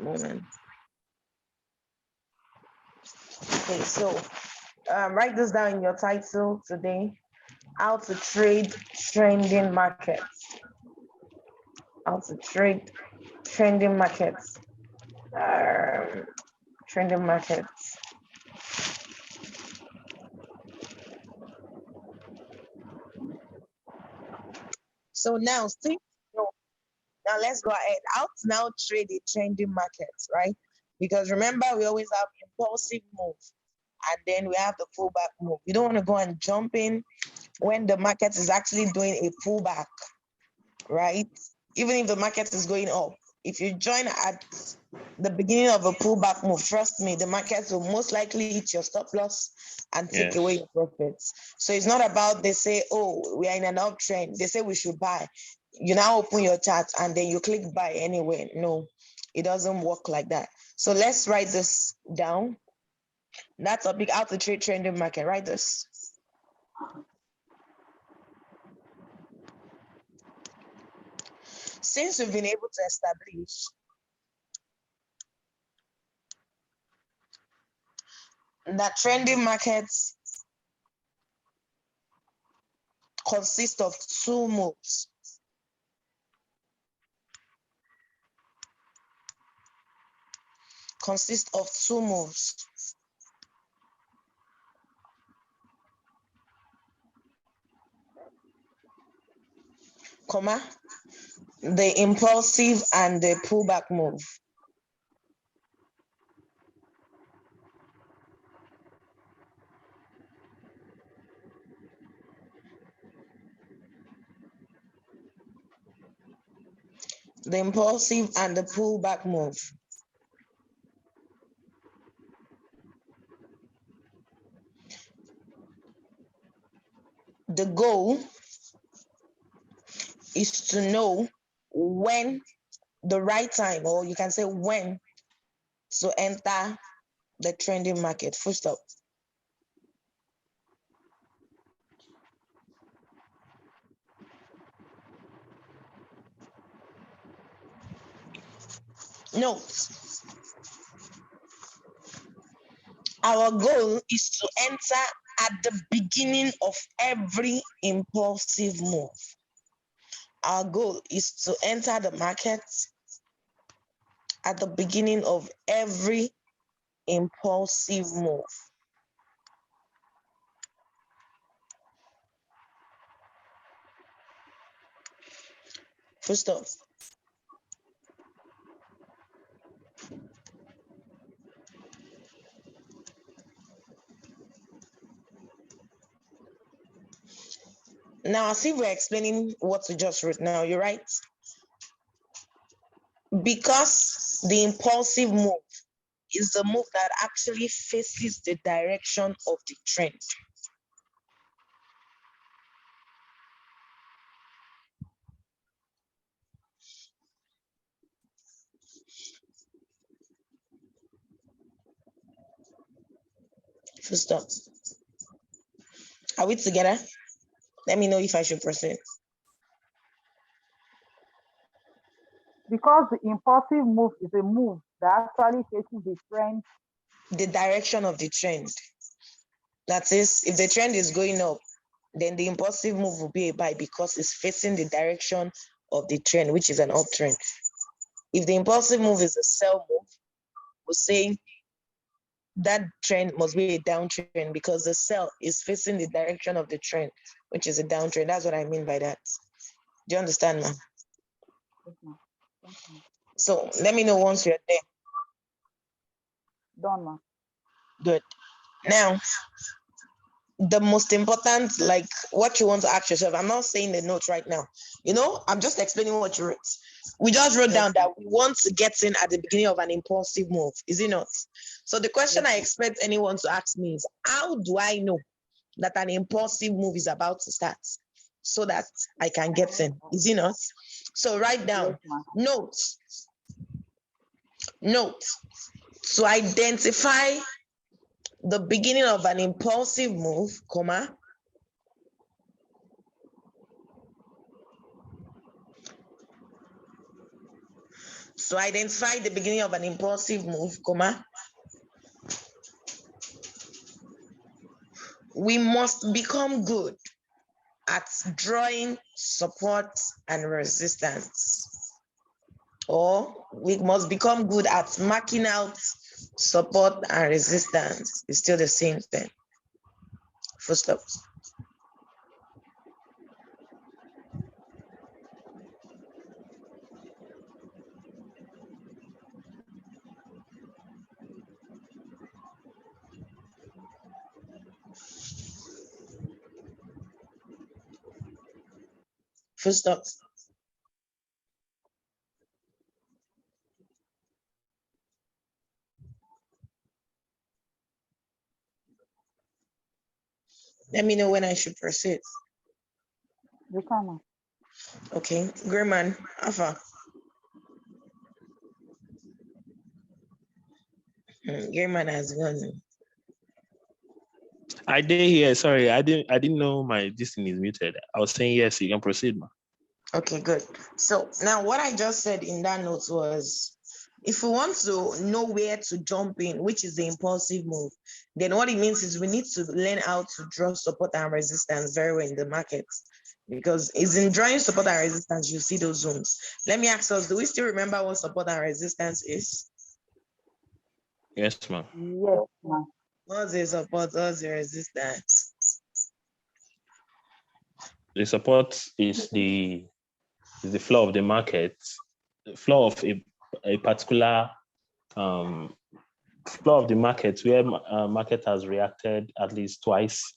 Moment. Okay, so write this down in your title today. How to trade trending markets. How to trade trending markets. Um, Trending markets. So now, now let's go ahead. How to now trade the trending markets, right? Because remember, we always have impulsive move, and then we have the pullback move. You don't want to go and jump in when the market is actually doing a pullback, right? Even if the market is going up, if you join at the beginning of a pullback move, trust me, the market will most likely hit your stop loss and take away your profits. So it's not about they say, oh, we are in an uptrend. They say we should buy. You now open your chart and then you click buy anyway. No, it doesn't work like that. So let's write this down. That's a big how to trade trending market. Write this. Since we've been able to establish that trending markets consist of two moves. Consist of two moves. Comma, the impulsive and the pullback move. The impulsive and the pullback move. The goal is to know when the right time, or you can say when to enter the trending market. Full stop. Note, our goal is to enter at the beginning of every impulsive move. Our goal is to enter the market at the beginning of every impulsive move. Full stop. Now, as if we're explaining what we just wrote now, you're right. Because the impulsive move is the move that actually faces the direction of the trend. Full stop. Are we together? Let me know if I should proceed. Because the impulsive move is a move that actually faces the trend. The direction of the trend. That is, if the trend is going up, then the impulsive move will be a buy because it's facing the direction of the trend, which is an uptrend. If the impulsive move is a sell move, we'll say that trend must be a downtrend because the sell is facing the direction of the trend, which is a downtrend. That's what I mean by that. Do you understand, ma'am? So let me know once you're there. Done, ma. Good. Now, the most important, like what you want to ask yourself, I'm not saying the notes right now. I'm just explaining what you wrote. We just wrote down that we want to get in at the beginning of an impulsive move, is it not? So the question I expect anyone to ask me is, how do I know that an impulsive move is about to start so that I can get in? Is it not? So write down, note, to identify the beginning of an impulsive move, comma, So identify the beginning of an impulsive move, comma. We must become good at drawing support and resistance. Or we must become good at marking out support and resistance. It's still the same thing. Full stop. Full stop. Let me know when I should proceed. You can. Okay, Greyman, Alpha. Greyman has gone. I did hear. Sorry, I didn't know my this thing is muted. I was saying yes. You can proceed, ma. Okay, good. So now what I just said in that note was, if we want to know where to jump in, which is the impulsive move, then what it means is we need to learn how to draw support and resistance very well in the market. Because it's in drawing support and resistance, you see those zones. Let me ask us, do we still remember what support and resistance is? Yes, ma. Yes, ma'am. What's the support, what's the resistance? The support is the flow of the market, the flow of a particular flow of the market where market has reacted at least twice.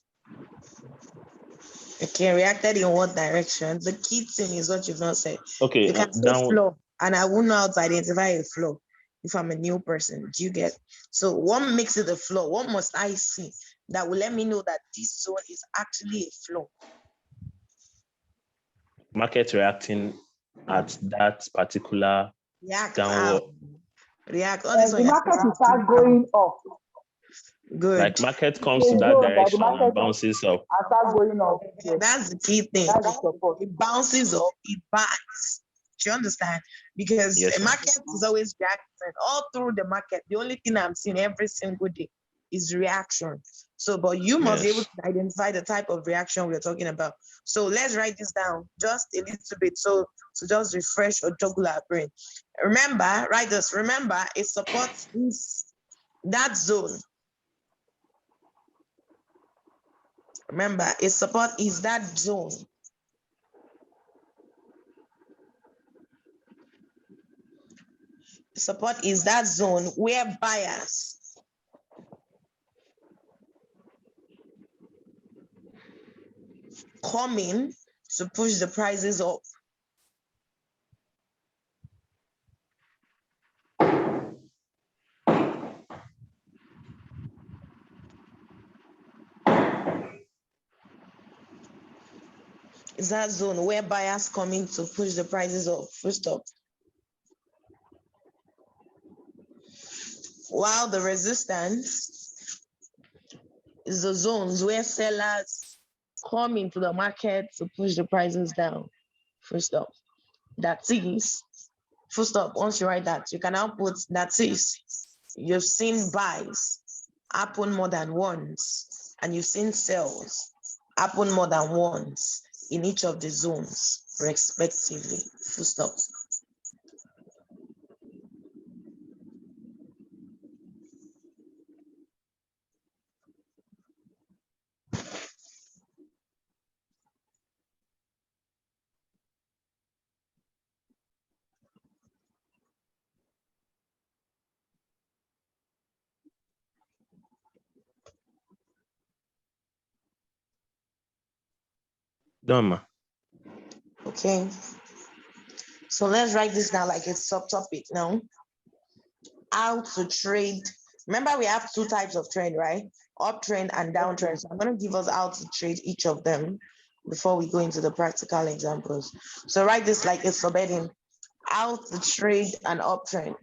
Okay, reacted in what direction? The key thing is what you've not said. Okay, You can say down. flow, and I won't know how to identify a flow if I'm a new person. Do you get? So what makes it a flow? What must I see that will let me know that this zone is actually a flow? Market reacting at that particular React. downward. React. All this The one you're market supposed will to start going up. Good. Like market comes It's to a that zone that the direction market and bounces up. and start going up. Yes, That's the key thing. that's the support. It bounces up, it buys. Do you understand? Because Yes, a ma'am. market is always reaction. All through the market, the only thing I'm seeing every single day is reaction. So, but you must be able Yes. to identify the type of reaction we're talking about. So let's write this down just a little bit. So to just refresh or juggle our brain. Remember, write this. Remember, it supports this that zone. Remember, a support is that zone. Support is that zone where buyers come in to push the prices up. Is that zone where buyers come in to push the prices up. First stop. While the resistance is the zones where sellers come into the market to push the prices down. First stop. That is, full stop. Once you write that, you can now put that is. You've seen buys happen more than once, and you've seen sells happen more than once in each of the zones, respectively. Full stop. Done, ma. Okay. So let's write this down like a subtopic now. How to trade. Remember, we have two types of trade, right? Uptrend and downtrend. So I'm going to give us how to trade each of them before we go into the practical examples. So write this like a subheading. How to trade an uptrend.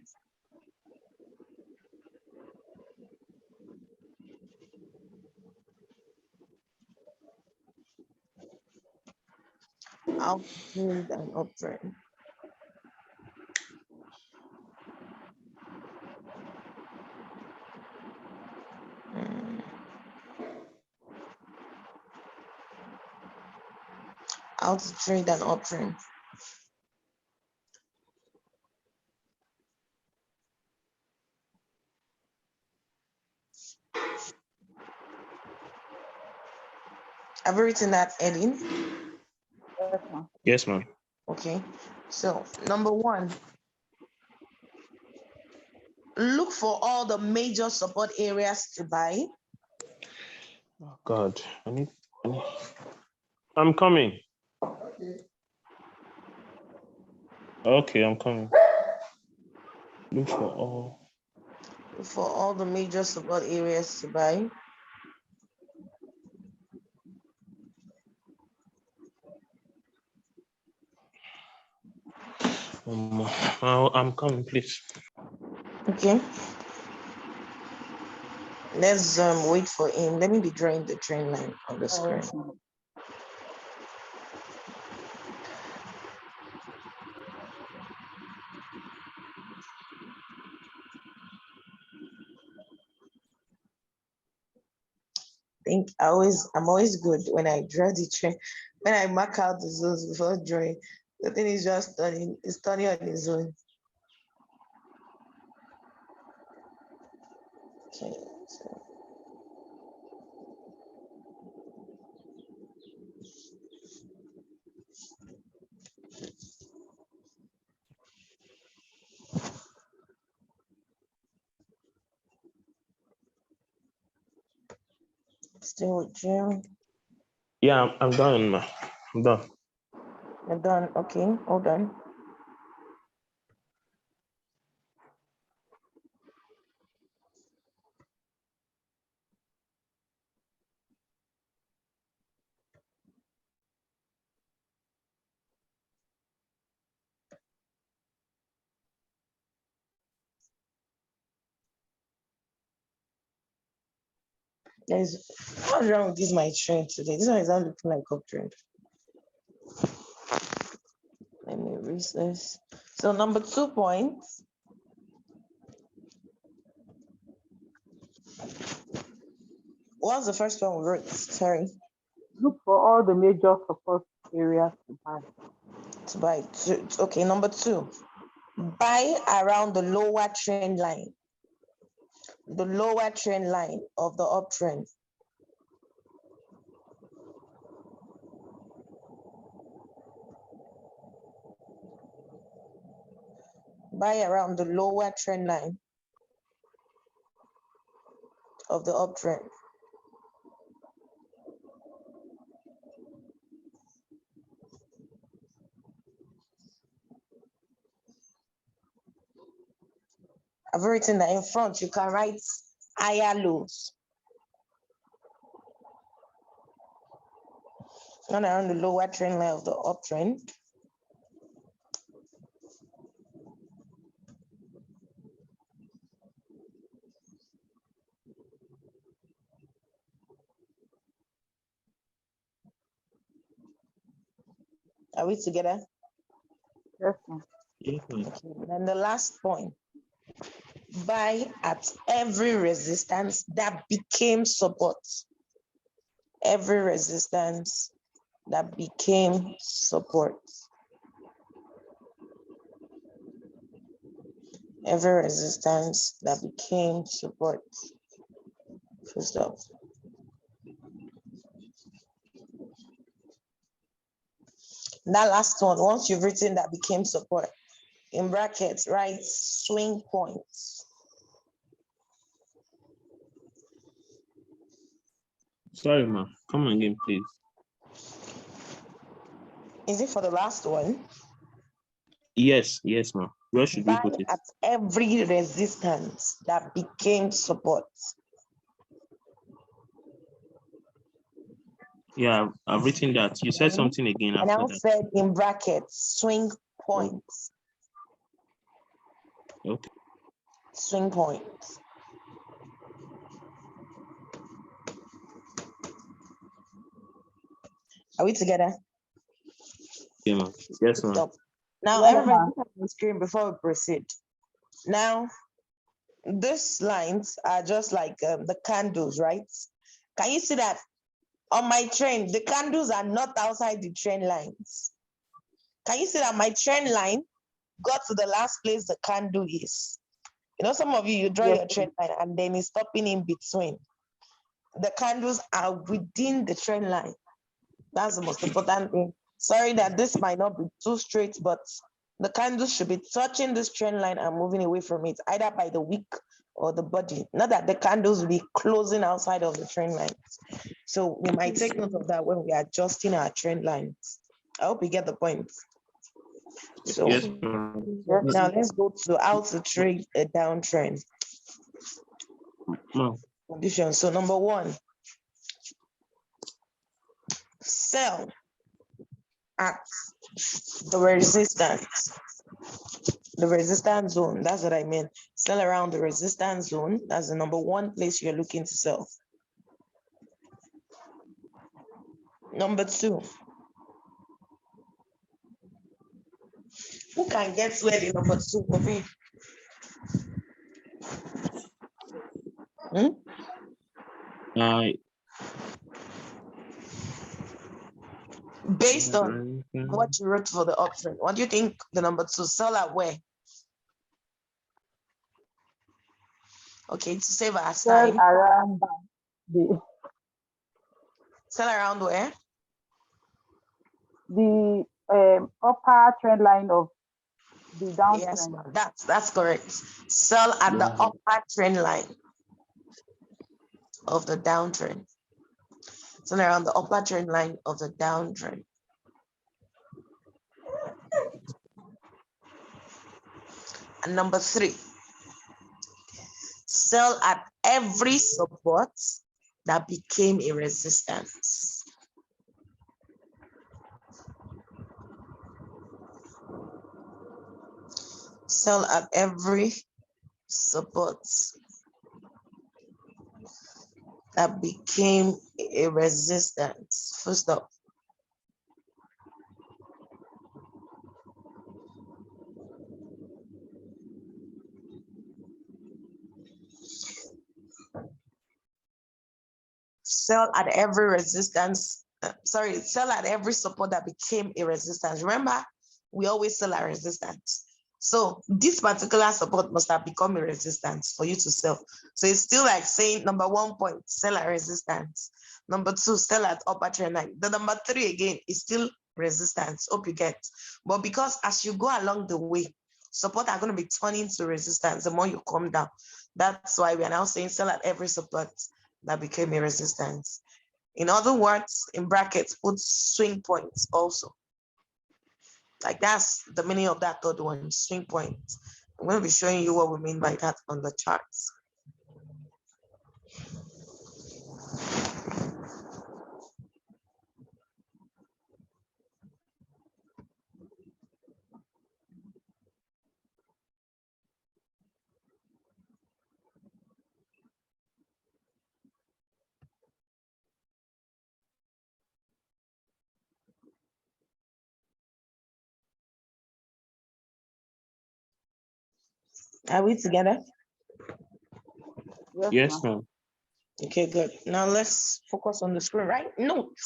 How to trade an uptrend. how to trade an uptrend. Have you written that, Edwin? Yes, ma'am. Yes, ma'am. Okay. So number one, look for all the major support areas to buy. Oh God, I'm coming. Okay, I'm coming. Look for all. The major support areas to buy. I'm coming, please. Okay. Let's wait for him. Let me be drawing the trend line on the screen. Yes, ma'am. I'm always good when I draw the trend, when I mark out the zones before drawing. The thing is just turning, it's turning on its own. Okay, so still with Jim. Yeah, I'm done, ma. I'm done. You're done. Okay, hold on. What's wrong with this my trend today? This one is not looking like uptrend. Let me erase this. So number 2 points. What's the first one we wrote? Sorry. Look for all the major support areas to buy. To buy. Okay, number 2. Buy around the lower trend line. The lower trend line of the uptrend. Buy around the lower trend line of the uptrend. I've written that in front. You can write higher lows. And around the lower trend line of the uptrend. Are we together? Yes, ma'am. Yes, ma'am. Okay. Then the last point. Buy at every resistance that became support. Every resistance that became support. Every resistance that became support. Full stop. That last one, once you've written that became support, in brackets, write swing points. Sorry, ma. Come again, please. Is it for the last one? Yes, ma. Where should we Buy put it? at every resistance that became support. Yeah, I've written that. You said something again And after I that. said in brackets, swing points. Okay. Swing points. Are we together? Yeah, ma. Yes, ma. Stop. Now, Yes, everybody ma'am. look at the screen before we proceed. Now, these lines are just like the candles, right? Can you see that On my trend, the candles are not outside the trend lines. Can you see that my trend line got to the last place the candle is? You know, some of you draw Yes, your trend line and then it's stopping in between. The candles are within the trend line. That's the most important thing. Sorry that this might not be too straight, but the candles should be touching this trend line and moving away from it, either by the wick or the body. Not that the candles will be closing outside of the trend lines. So we might take note of that when we are adjusting our trend lines. I hope you get the point. So Yes, ma'am. yes, now let's go to how to trade a downtrend Ma'am. condition. So number one, sell at the resistance zone. That's what I mean. Sell around the resistance zone. That's the number one place you're looking to sell. Number two, who can get where the number two will be? Based on what you wrote for the uptrend, what do you think the number two sell at where? Okay, to save our sell time, around the sell around where? the upper trend line of the downtrend. Yes, that's correct. Sell at the upper trend line of the downtrend. Sell around the upper trend line of the downtrend. And number three, sell at every support that became a resistance. Sell at every support that became a resistance. Full stop. Sell at every resistance. Sell at every support that became a resistance. Remember, we always sell at resistance. So this particular support must have become a resistance for you to sell. So it's still like saying number 1 point, sell at resistance. Number two, sell at upper trend line. The number three again is still resistance. Hope you get. But because as you go along the way, support are going to be turning to resistance the more you come down. That's why we are now saying sell at every support that became a resistance. In other words, in brackets, put swing points also. Like that's the meaning of that third one, swing points. I'm going to be showing you what we mean by that on the charts. Are we together? Yes, ma'am. Okay, good. Now let's focus on the screen, right? Note,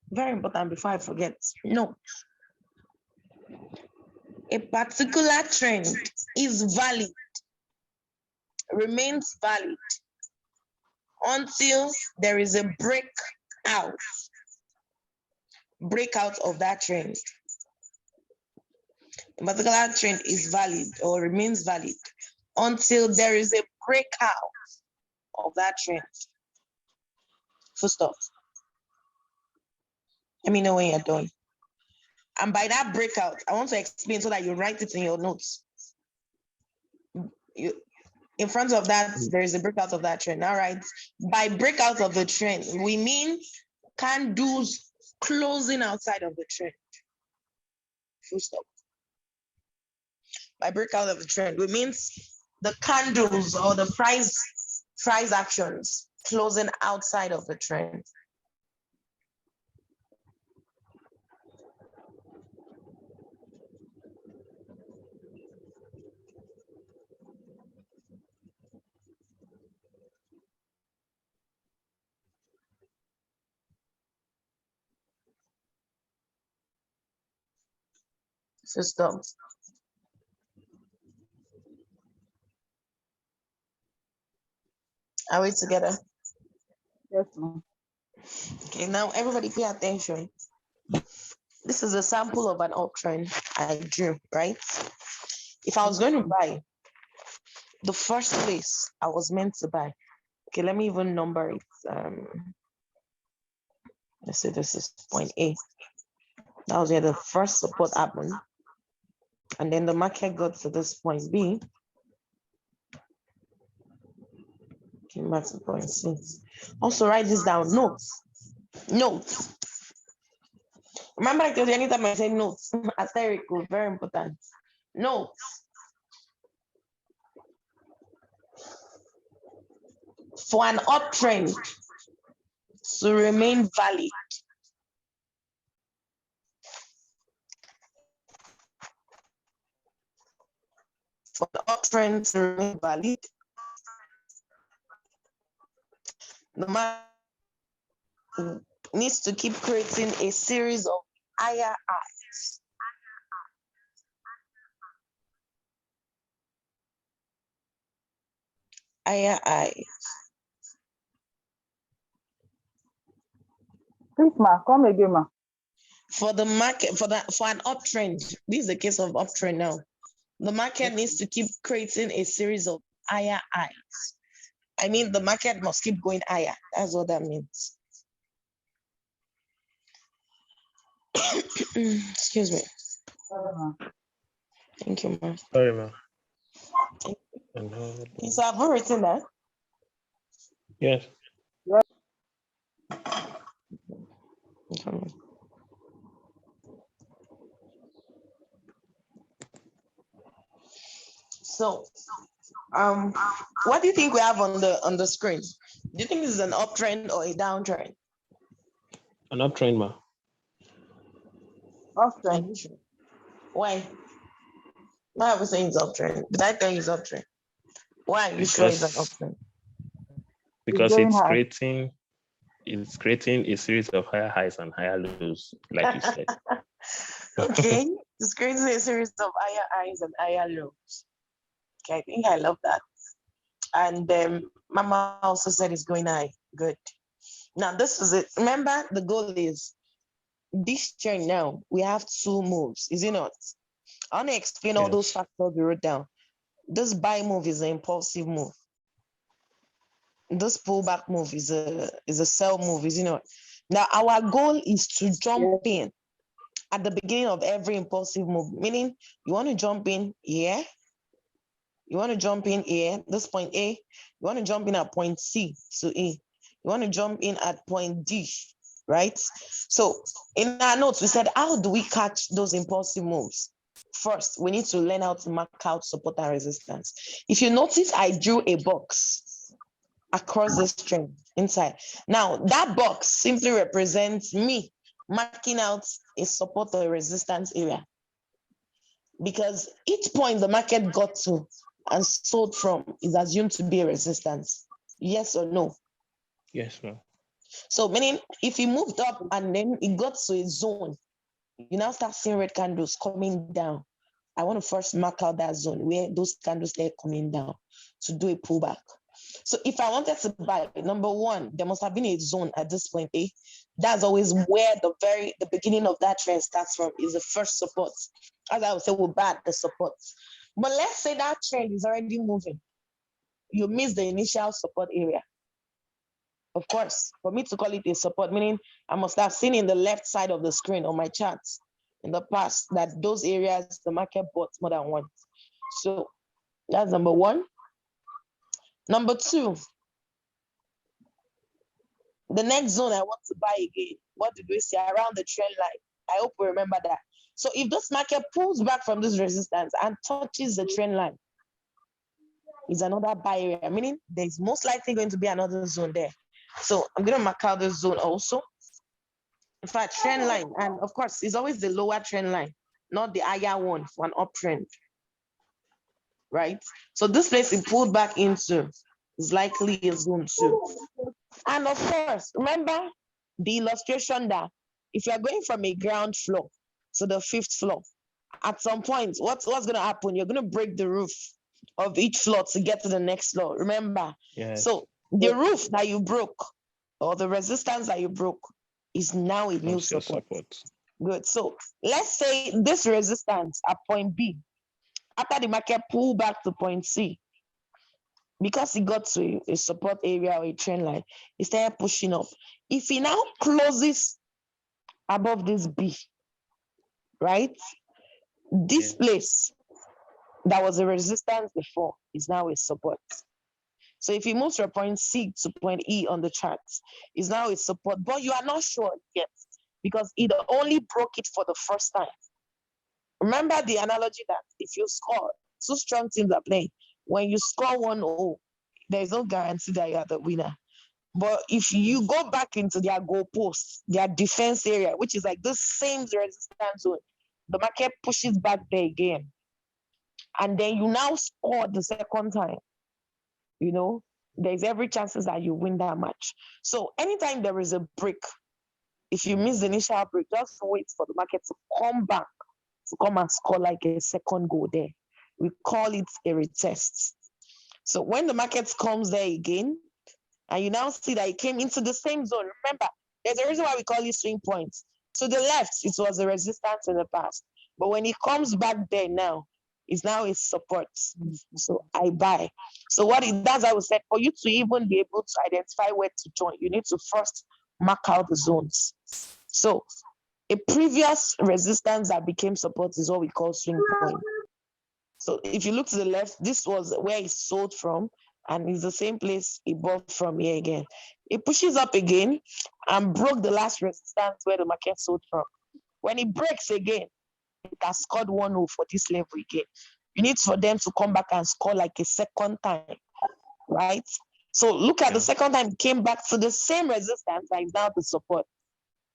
very important before I forget. Note, a particular trend is valid, remains valid until there is a breakout of that trend. A particular trend is valid or remains valid until there is a breakout of that trend. Full stop. Let me know when you're done. And by that breakout, I want to explain so that you write it in your notes. In front of that, there is a breakout of that trend. All right. By breakout of the trend, we mean candles closing outside of the trend. Full stop. By breakout of the trend, we mean the candles or the price actions closing outside of the trend. System. Are we together? Yes, ma'am. Okay, now everybody pay attention. This is a sample of an uptrend I drew, right? If I was going to buy, the first place I was meant to buy. Okay, let me even number it. Let's say this is point A. That was where the first support happened. And then the market got to this point B. Came back to point C. Also write this down. Notes. Notes. Remember, I told you anytime I say notes, asterical, very important. Notes. For an uptrend to remain valid, for the uptrend to remain valid, the market needs to keep creating a series of higher highs. Higher highs. Please, ma, come again, ma. For the market, for an uptrend, this is the case of uptrend now. The market needs to keep creating a series of higher highs. I mean, the market must keep going higher. That's what that means. Excuse me. Sorry, ma. Thank you, ma'am. Sorry, ma'am. So I've written that. Yes. Okay. So, what do you think we have on the screen? Do you think this is an uptrend or a downtrend? An uptrend, ma'am. Uptrend. Why? Why are we saying it's uptrend? Did I tell you it's uptrend? Why are you sure it's an uptrend? Because going it's high. creating a series of higher highs and higher lows, like you said. Okay, it's creating a series of higher highs and higher lows. Okay, I think I love that. And Mama also said it's going high. Good. Now this is it. Remember, the goal is this trend now. We have two moves, is it not? I want to explain all those Yes. factors we wrote down. This buy move is an impulsive move. This pullback move is a sell move, is it not? Now our goal is to jump in at the beginning of every impulsive move, meaning you want to jump in here, you want to jump in here, this point A, you want to jump in at point C to E, you want to jump in at point D, right? So in our notes, we said, how do we catch those impulsive moves? First, we need to learn how to mark out support and resistance. If you notice, I drew a box across this trend inside. Now, that box simply represents me marking out a support or a resistance area. Because each point the market got to and sold from is assumed to be a resistance. Yes or no? Yes, ma'am. So meaning if you moved up and then it got to a zone, you now start seeing red candles coming down. I want to first mark out that zone where those candles are coming down to do a pullback. So if I wanted to buy, number one, there must have been a zone at this point A. That's always where the beginning of that trend starts from, is the first support. As I would say, we'll buy at the support. But let's say that trend is already moving. You miss the initial support area. Of course, for me to call it a support, meaning I must have seen in the left side of the screen on my charts in the past that those areas the market bought more than once. So that's number one. Number two, the next zone I want to buy again, what did we say? Around the trend line. I hope we remember that. So if this market pulls back from this resistance and touches the trend line, is another buy area, meaning there's most likely going to be another zone there. So I'm going to mark out this zone also. In fact, trend line, and of course, it's always the lower trend line, not the higher one for an uptrend, right? So this place it pulled back into is likely a zone 2. And of course, remember the illustration that if you're going from a ground floor to the 5th floor, at some point, what's going to happen? You're going to break the roof of each floor to get to the next floor. Remember? Yes. So the roof that you broke or the resistance that you broke is now a new Comes your support. Good. So let's say this resistance at point B, after the market pull back to point C, because it got to a support area or a trend line, it started pushing up. If it now closes above this B, right? This place that was a resistance before is now a support. So if you move from point C to point E on the chart, is now a support, but you are not sure yet because it only broke it for the first time. Remember the analogy that if you score, two strong teams are playing. When you score 1-0, there's no guarantee that you are the winner. But if you go back into their goal post, their defense area, which is like the same resistance zone, the market pushes back there again. And then you now score the second time. You know, there's every chances that you win that match. So anytime there is a break, if you miss the initial break, just wait for the market to come back, to come and score like a second goal there. We call it a retest. So when the market comes there again, and you now see that it came into the same zone, remember, there's a reason why we call it swing points. To the left, it was a resistance in the past. But when it comes back there now, it's now a support. So I buy. So that's I would say, for you to even be able to identify where to join, you need to first mark out the zones. So a previous resistance that became support is what we call swing point. So if you look to the left, this was where it sold from, and it's the same place it bought from here again. It pushes up again and broke the last resistance where the market sold from. When it breaks again, it has scored 1-0 for this level again. You need for them to come back and score like a second time, right? So look at the second time, it came back to the same resistance that is now the support.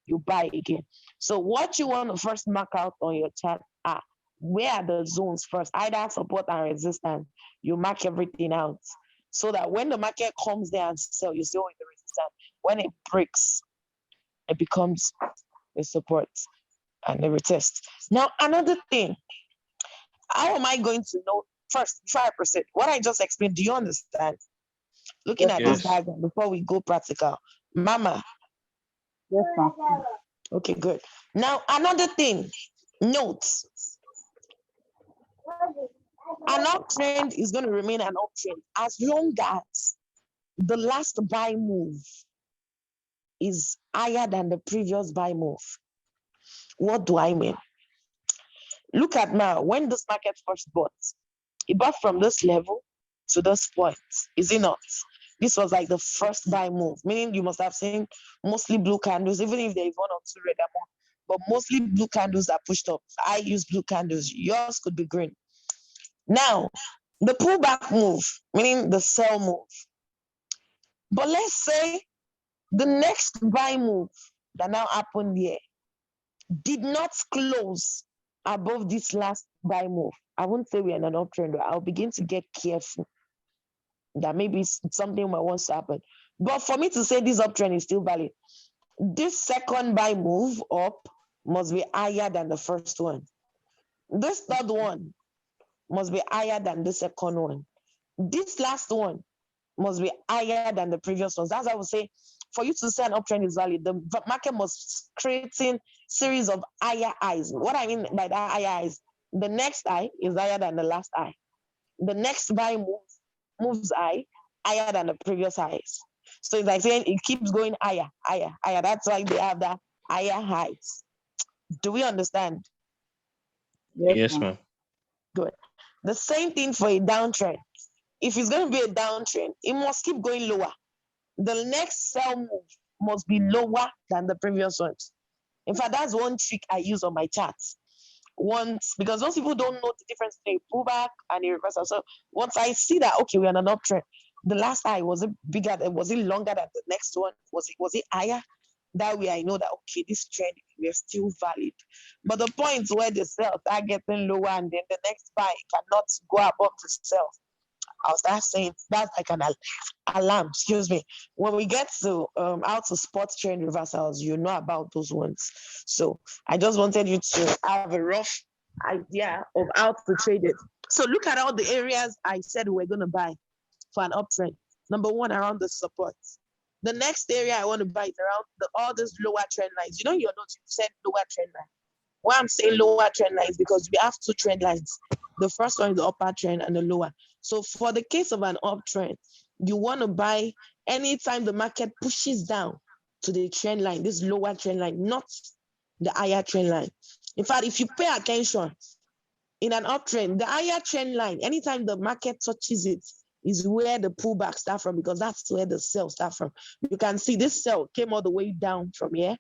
You buy again. So what you want to first mark out on your chart are where are the zones first, either support and resistance. You mark everything out so that when the market comes there and sell, you see the resistance. When it breaks, it becomes a support and a retest. Now, another thing, how am I going to know first, 5%? What I just explained, do you understand? Looking at this diagram before we go practical. Mama. Yes, ma'am. Okay, good. Now, another thing, note, an uptrend is going to remain an uptrend as long as the last buy move is higher than the previous buy move. What do I mean? Look at now, when this market first bought, it bought from this level to this point, is it not? This was like the first buy move, meaning you must have seen mostly blue candles, even if there is one or two red amount, but mostly blue candles that pushed up. I use blue candles, yours could be green. Now, the pullback move, meaning the sell move. But let's say the next buy move that now happened here did not close above this last buy move. I won't say we're in an uptrend, but I'll begin to get careful that maybe something might want to happen. But for me to say this uptrend is still valid, this second buy move up must be higher than the first one. This third one must be higher than the second one. This last one must be higher than the previous ones. That's why I would say, for you to say an uptrend is valid, the market must creating series of higher highs. What I mean by that higher highs, the next high is higher than the last high. The next buy moves higher than the previous highs. So it's like saying it keeps going higher. That's why they have that higher highs. Do we understand? Yes, ma'am. Good. The same thing for a downtrend. If it's going to be a downtrend, it must keep going lower. The next sell move must be lower than the previous ones. In fact, that's one trick I use on my charts. Because most people don't know the difference between a pullback and a reversal. So once I see that, okay, we're on an uptrend, the last high, was it bigger? Was it longer than the next one? Was it higher? That way I know that, okay, this trend, we're still valid. But the point where the sell are getting lower and then the next buy cannot go above the sell, I'll start saying that's like an alarm, excuse me. When we get to how to spot trend reversals, you know about those ones. So I just wanted you to have a rough idea of how to trade it. So look at all the areas I said we're going to buy for an uptrend. Number one, around the support. The next area I want to buy is around all these lower trend lines. You know, your notes, you said lower trend line. Why I'm saying lower trend lines because we have two trend lines. The first one is the upper trend and the lower. So for the case of an uptrend, you want to buy anytime the market pushes down to the trend line, this lower trend line, not the higher trend line. In fact, if you pay attention in an uptrend, the higher trend line, anytime the market touches it, is where the pullback start from because that's where the sell start from. You can see this sell came all the way down from here,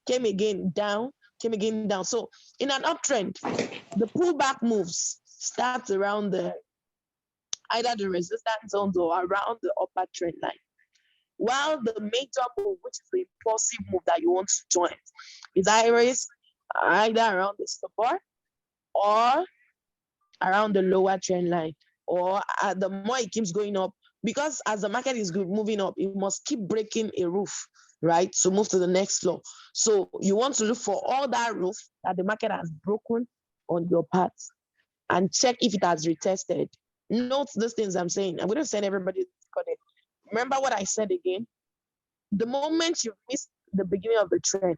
came again down, came again down. So in an uptrend, the pullback moves start around either the resistance zones or around the upper trend line. While the major move, which is the impulsive move that you want to join, is either around the support or around the lower trend line, or the more it keeps going up, because as the market is moving up, it must keep breaking a roof, right, to move to the next floor. So you want to look for all that roof that the market has broken on your path and check if it has retested. Note these things I'm saying. I'm going to send everybody got it. Remember what I said again. The moment you miss the beginning of the trend,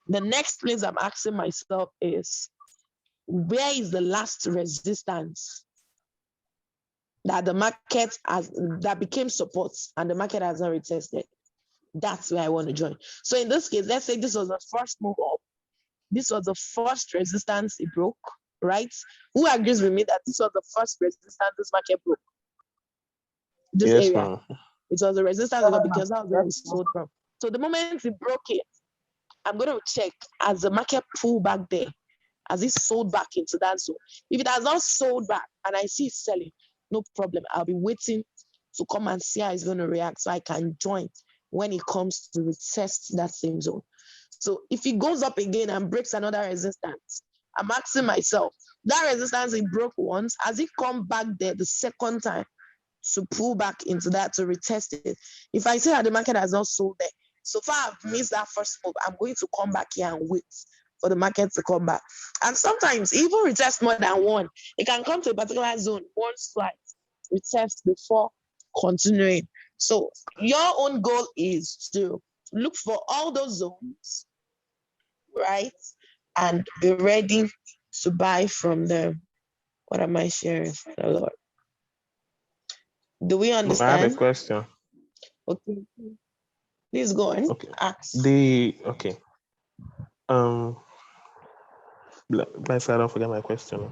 the next place I'm asking myself is, where is the last resistance that the market has, that became support and the market has not retested? That's where I want to join. So in this case, let's say this was the first move up. This was the first resistance it broke, right? Who agrees with me that this was the first resistance this market broke? This Yes, area. ma'am. It was the resistance because that was where we sold from. So the moment it broke it, I'm going to check as the market pull back there, as it sold back into that zone. If it has not sold back and I see it selling, no problem. I'll be waiting to come and see how it's going to react so I can join when it comes to retest that same zone. So if it goes up again and breaks another resistance, I'm asking myself, that resistance it broke once, has it come back there the second time to pull back into that to retest it? If I see that the market has not sold there, so far I've missed that first move, I'm going to come back here and wait for the market to come back. And sometimes even retest more than one. It can come to a particular zone, one slide, retest before continuing. So your own goal is to look for all those zones, right? And be ready to buy from them. What am I sharing for the Lord? Do we I have a understand? question. Okay. Please go on. Okay. Ask. Okay. By side, I don't forget my question.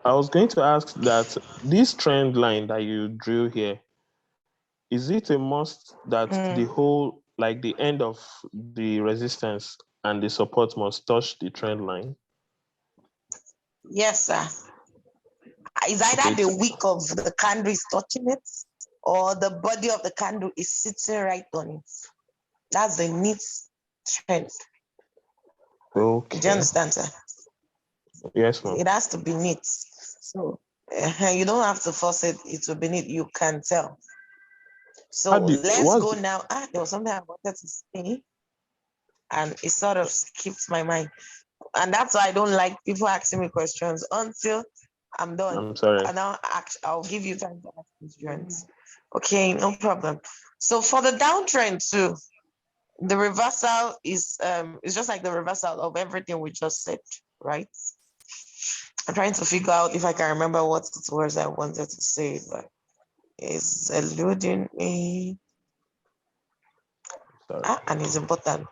I was going to ask that this trend line that you drew here, is it a must that the whole, like the end of the resistance and the support must touch the trend line? Yes, sir. Is either the wick of the candle is touching it or the body of the candle is sitting right on it. That's the neat trend. Okay. Do you understand, sir? Yes, ma'am. It has to be neat. So you don't have to force it. It will be neat. You can tell. So let's go now. There was something I wanted to say, and it sort of skipped my mind. And that's why I don't like people asking me questions until I'm done. I'm sorry. And I'll give you time to ask questions. Okay, no problem. So for the downtrend too, the reversal is just like the reversal of everything we just said, right? I'm trying to figure out if I can remember what words I wanted to say, but it's eluding me. And it's important.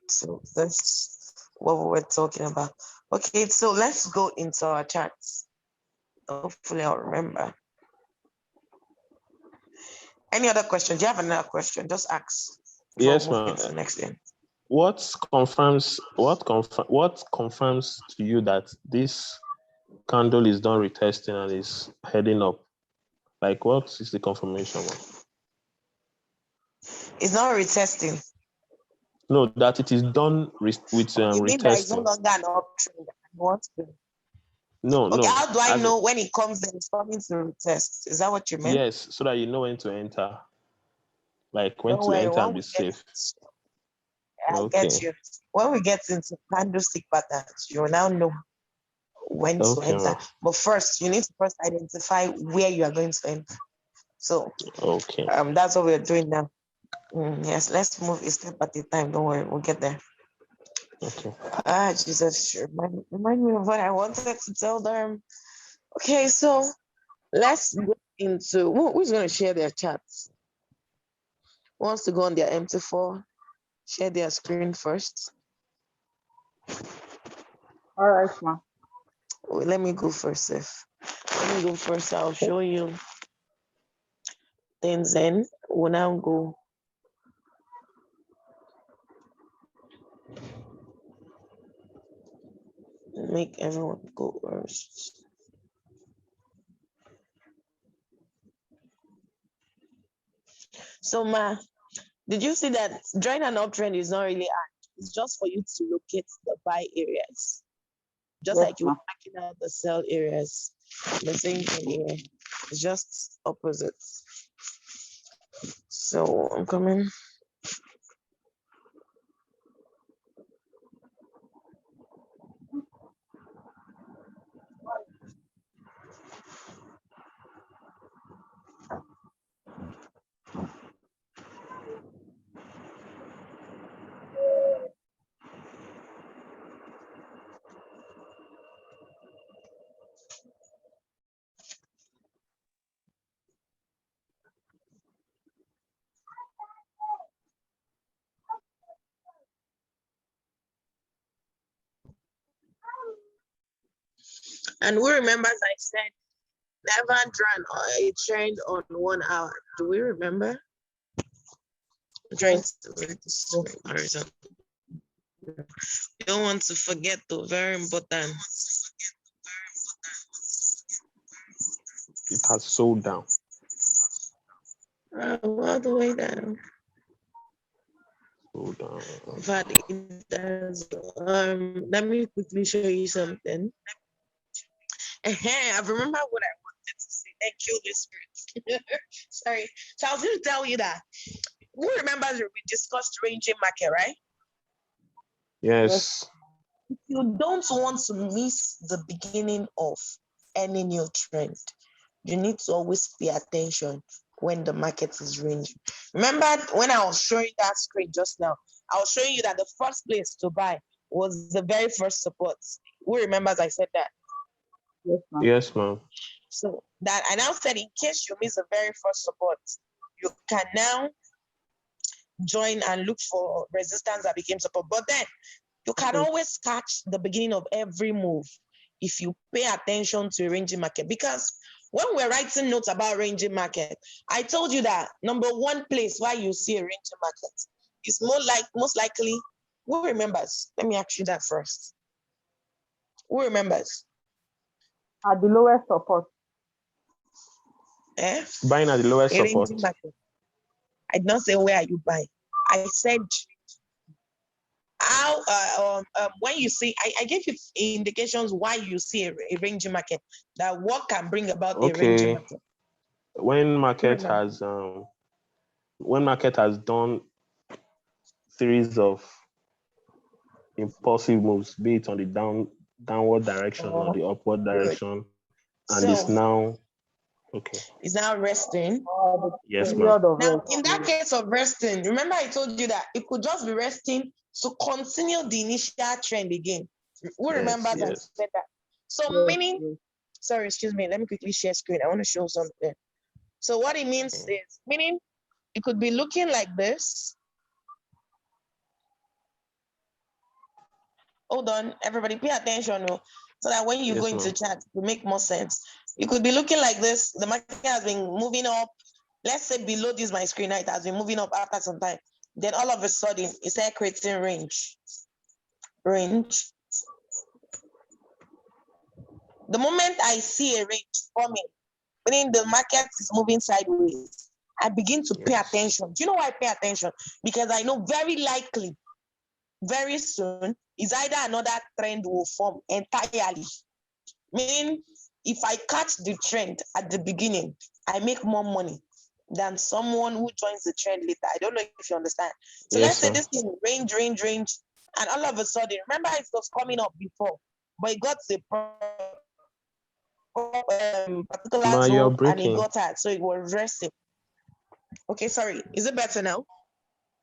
So that's what we were talking about. Okay, so let's go into our charts. Hopefully I'll remember. Any other question? Do you have another question? Just ask. Yes, ma'am. The next thing. What confirms to you that this candle is done retesting and is heading up? Like, what is the confirmation? It's not retesting. No, that it is done with you mean that it's no longer an uptrend? No. How do I know when it comes and it's coming to retest? Is that what you mean? Yes, so that you know when to enter. Like when to enter and be safe. I get you. When we get into candlestick patterns, you will now know when to Okay, enter. ma'am. But first, you need to first identify where you are going to enter. So Okay. that's what we're doing now. Yes, let's move a step at a time. Don't worry, we'll get there. Okay. Jesus, remind me of what I wanted to tell them. Okay, so let's go into who's going to share their chats. Who wants to go on their MT4? Share their screen first. All right, ma. Let me go first. Let me go first. I'll show you. Then we'll now go. Make everyone go first. So, Ma, did you see that join an uptrend is not really hard? It's just for you to locate the buy areas. Just Yes, like you ma. were marking out the sell areas. The same thing here. It's just opposite. So I'm coming. And we remember, as I said, never draw a trend on 1 hour. Do we remember? I'm trying to make this screen horizontal. You don't want to forget, though, very important. It has sold down. All the way down. Sold down. But it does. Let me quickly show you something. I remember what I wanted to say. Thank you, Holy Spirit. Sorry. So I was going to tell you that. Who remembers we discussed ranging market, right? Yes. If you don't want to miss the beginning of any new trend, you need to always pay attention when the market is ranging. Remember when I was showing that screen just now, I was showing you that the first place to buy was the very first support. Who remembers I said that? Yes, ma. Yes, ma'am. So that I now said, in case you miss the very first support, you can now join and look for resistance that became support. But then you can always catch the beginning of every move if you pay attention to a ranging market. Because when we're writing notes about ranging market, I told you that number one place where you see a ranging market is most likely, who remembers? Let me ask you that first. Who remembers? At the lowest support. Buying at the lowest A support. ranging market. I did not say where are you buying. I said how when you see, I gave you indications why you see a ranging market, that what can bring about a ranging Okay. market. When market has done series of impulsive moves, be it on the downward direction or the upward direction, and it's now okay. It's now resting. Yes, ma'am. Period of Now, rest. in that case of resting, remember I told you that it could just be resting to continue the initial trend again. Who remembers I said that? So meaning, sorry, excuse me, let me quickly share screen. I want to show something. So what it means is, meaning it could be looking like this. Hold on, everybody pay attention, so that when you go into chat, it will make more sense. It could be looking like this. The market has been moving up. Let's say below this my screen, it has been moving up after some time. Then all of a sudden, it's there creating range. The moment I see a range forming, meaning the market is moving sideways, I begin to pay attention. Do you know why I pay attention? Because I know very likely, very soon, is either another trend will form entirely. Meaning, if I catch the trend at the beginning, I make more money than someone who joins the trend later. I don't know if you understand. So let's say this thing range, and all of a sudden, remember it was coming up before, but it got to a point particular Ma, you're zone and it breaking. got tired, so it was resting. Okay, sorry. Is it better now?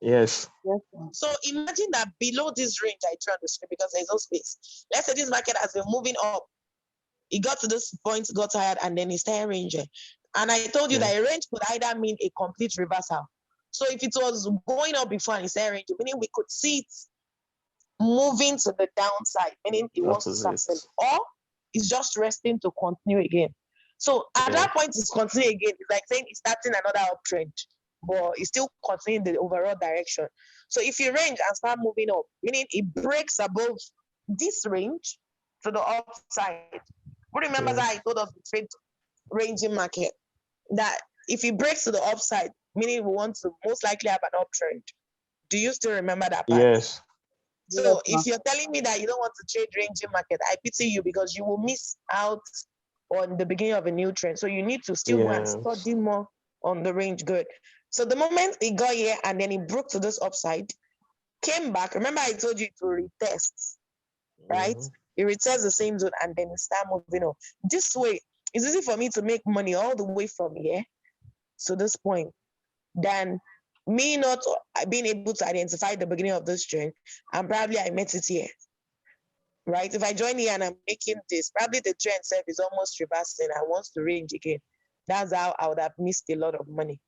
Yes. Yes, ma'am. So imagine that below this range I drew on the screen because there's no space. Let's say this market has been moving up. It got to this point, got tired, and then it started ranging. And I told you that a range could either mean a complete reversal. So if it was going up before and it started ranging, meaning we could see it moving to the downside, meaning it wants to start selling, or it's just resting to continue again. So at that point, it's continuing again. It's like saying it's starting another uptrend, but it's still continuing the overall direction. So if you range and start moving up, meaning it breaks above this range to the upside. Who remembers that I told us the trade ranging market that if it breaks to the upside, meaning we want to most likely have an uptrend. Do you still remember that part? Yes. So if you're telling me that you don't want to trade ranging market, I pity you because you will miss out on the beginning of a new trend. So you need to still go and study more on the range. Good. So the moment it got here and then it broke to this upside, came back. Remember I told you to retest, right? It retests the same zone and then it start moving on. This way, it's easy for me to make money all the way from here to this point than me not being able to identify the beginning of this trend, and probably I met it here, right? If I join here and I'm making this, probably the trend itself is almost reversing and wants to range again. That's how I would have missed a lot of money.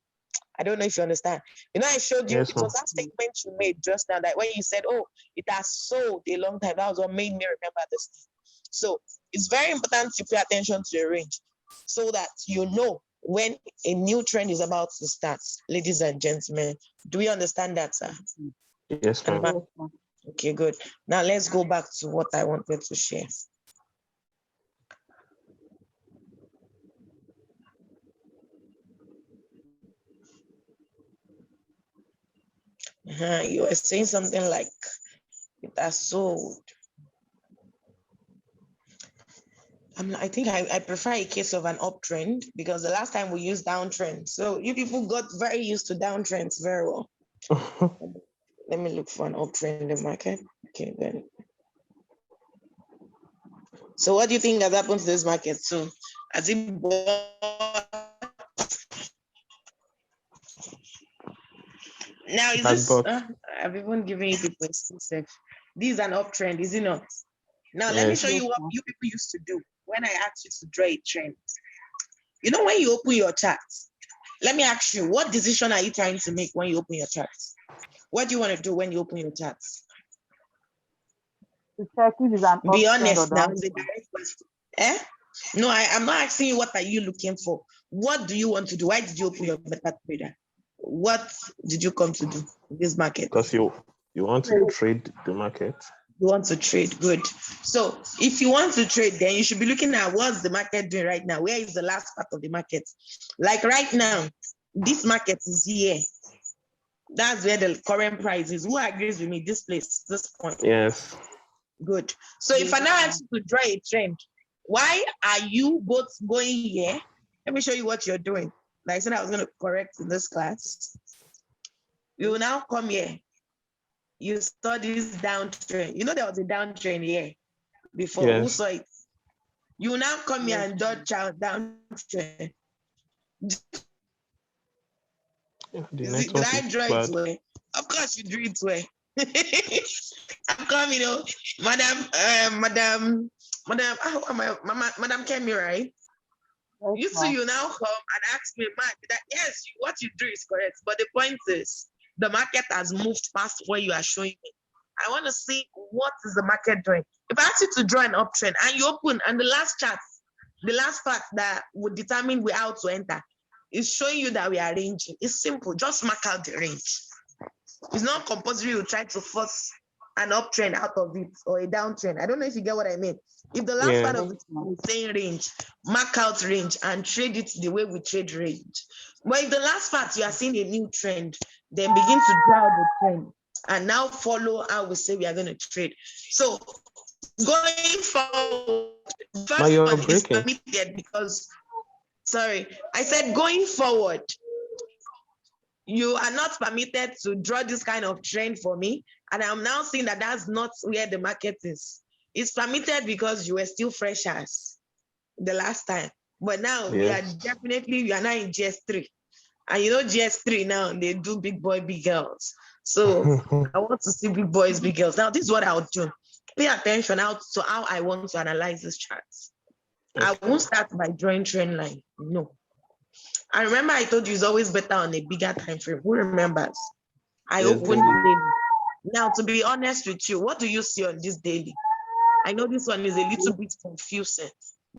I don't know if you understand. You know, I showed you, it was that statement you made just now, that when you said, oh, it has sold a long time, that was what made me remember this. So it's very important to pay attention to the range so that you know when a new trend is about to start, ladies and gentlemen. Do we understand that, sir? Yes, ma'am. Okay, good. Now let's go back to what I wanted to share. You were saying something like it has sold. I think I prefer a case of an uptrend because the last time we used downtrend. So you people got very used to downtrends very well. Let me look for an uptrend in the market. Okay, then. So what do you think has happened to this market? So has it now is this I've even given you people exclusive. This is an uptrend, is it not? Now let me show you what you people used to do when I asked you to draw a trend. You know, when you open your charts, let me ask you, what decision are you trying to make when you open your charts? What do you want to do when you open your charts? To check if it's an Be honest now, it's a direct question. No, I'm not asking you what are you looking for. What do you want to do? Why did you open your MetaTrader? What did you come to do in this market? Because you want to trade the market. You want to trade, good. So if you want to trade, then you should be looking at what's the market doing right now. Where is the last part of the market? Like right now, this market is here. That's where the current price is. Who agrees with me? This place, this point. Yes. Good. So if I now ask you to draw a trend, why are you both going here? Let me show you what you're doing. Like I said, I was going to correct in this class. You will now come here. You saw this downtrend. You know there was a downtrend here before. Yes. Who saw it? You will now come here and dodge out downtrend. Did I draw it well? Of course you drew it well. I'm coming, Madam Kemi, right? You now come and ask me, man, that yes, what you do is correct. But the point is, the market has moved past where you are showing me. I want to see what is the market doing. If I ask you to draw an uptrend and you open, and the last chart, the last part that would determine we how to enter, is showing you that we are ranging. It's simple. Just mark out the range. It's not compulsory you try to force an uptrend out of it or a downtrend. I don't know if you get what I mean. If the last part of it is saying range, mark out range and trade it the way we trade range. But if the last part you are seeing a new trend, then begin to draw the trend and now follow how we say we are going to trade. So going forward, first one is permitted because, sorry, I said going forward, you are not permitted to draw this kind of trend for me. And I'm now seeing that that's not where the market is. It's permitted because you were still freshers. the last time. But now we are now in GS3. And you know GS3 now, they do big boy, big girls. So I want to see big boys, big girls. Now this is what I'll do. Pay attention to how I want to analyze this charts. I won't start by drawing trend line. No. I remember I told you it's always better on a bigger time frame. Who remembers? I opened the daily. Now, to be honest with you, what do you see on this daily? I know this one is a little bit confusing,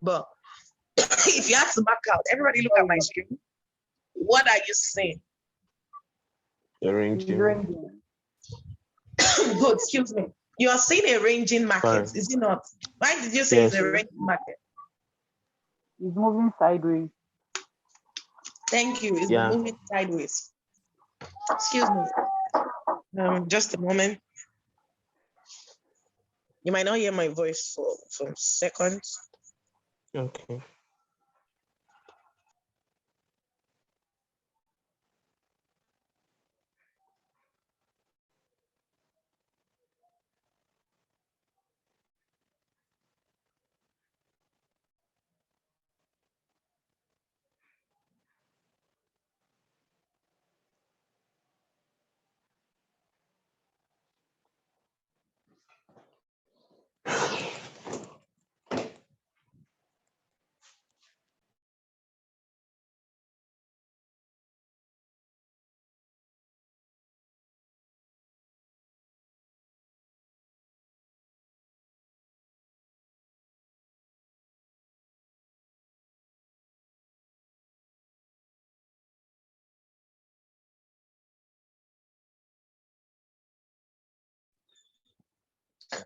but if you have to back out, everybody look at my screen. What are you seeing? Arranging. Good, excuse me. You are seeing a ranging market, is it not? Why did you say it's a ranging market? It's moving sideways. Thank you. It's moving sideways. Excuse me. Just a moment. You might not hear my voice for some seconds. Okay.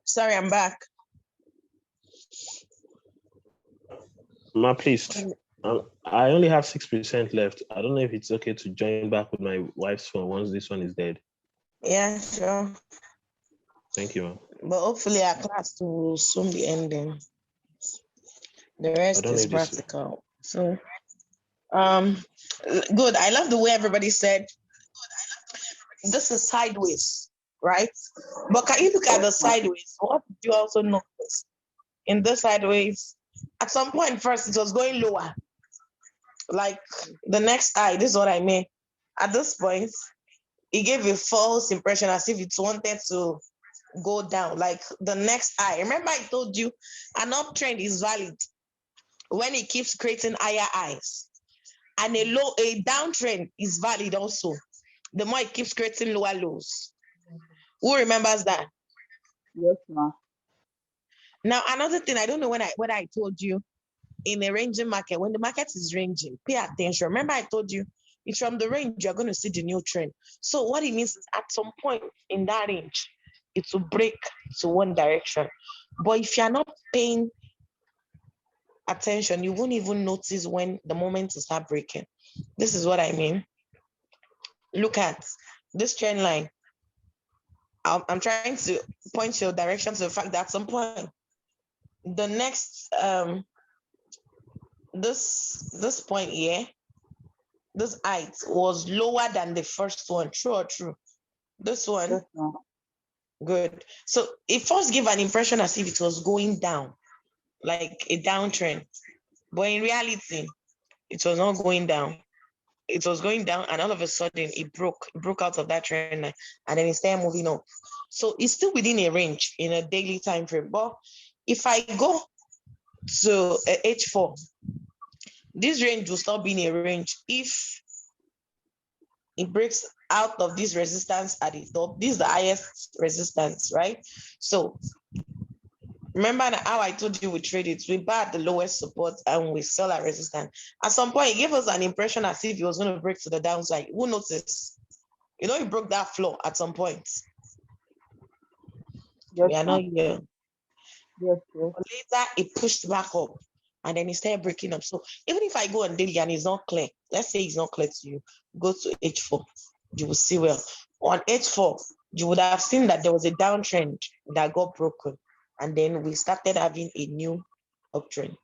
Sorry, I'm back. Ma, please. I only have 6% left. I don't know if it's okay to join back with my wife's phone once this one is dead. Yeah, sure. Thank you, ma'am. But hopefully our class will soon be ending. The rest is practical. So, good. I love the way everybody said this is sideways, right? But can you look at the sideways? What did you also notice in the sideways? At some point, first it was going lower, like the next eye. This is what I mean. At this point, it gave a false impression as if it wanted to go down, like the next eye. Remember, I told you an uptrend is valid when it keeps creating higher highs, and a downtrend is valid also the more it keeps creating lower lows. Who remembers that? Yes, ma'am. Now, another thing, I don't know when I told you, in a ranging market, when the market is ranging, pay attention. Remember, I told you, it's from the range, you're going to see the new trend. So what it means is at some point in that range, it will break to one direction. But if you're not paying attention, you won't even notice when the moment to start breaking. This is what I mean. Look at this trend line. I'm trying to point your direction to the fact that at some point, the next this point here, this height was lower than the first one. True or true? This one. Yes, ma'am. Good. So it first gave an impression as if it was going down, like a downtrend. But in reality, it was not going down. It was going down, and all of a sudden it broke out of that trend line, and then it started moving up. So it's still within a range in a daily time frame. But if I go to H4, this range will stop being a range if it breaks out of this resistance at the top. This is the highest resistance, right? So remember how I told you we trade it, we buy at the lowest support and we sell at resistance. At some point, it gave us an impression as if it was going to break to the downside. Who noticed? You know, it broke that floor at some point. Yes, we are not here. Yes. Later, it pushed back up and then it started breaking up. So even if I go on daily and it's not clear, let's say it's not clear to you, go to H4, you will see well. On H4, you would have seen that there was a downtrend that got broken. And then we started having a new uptrend.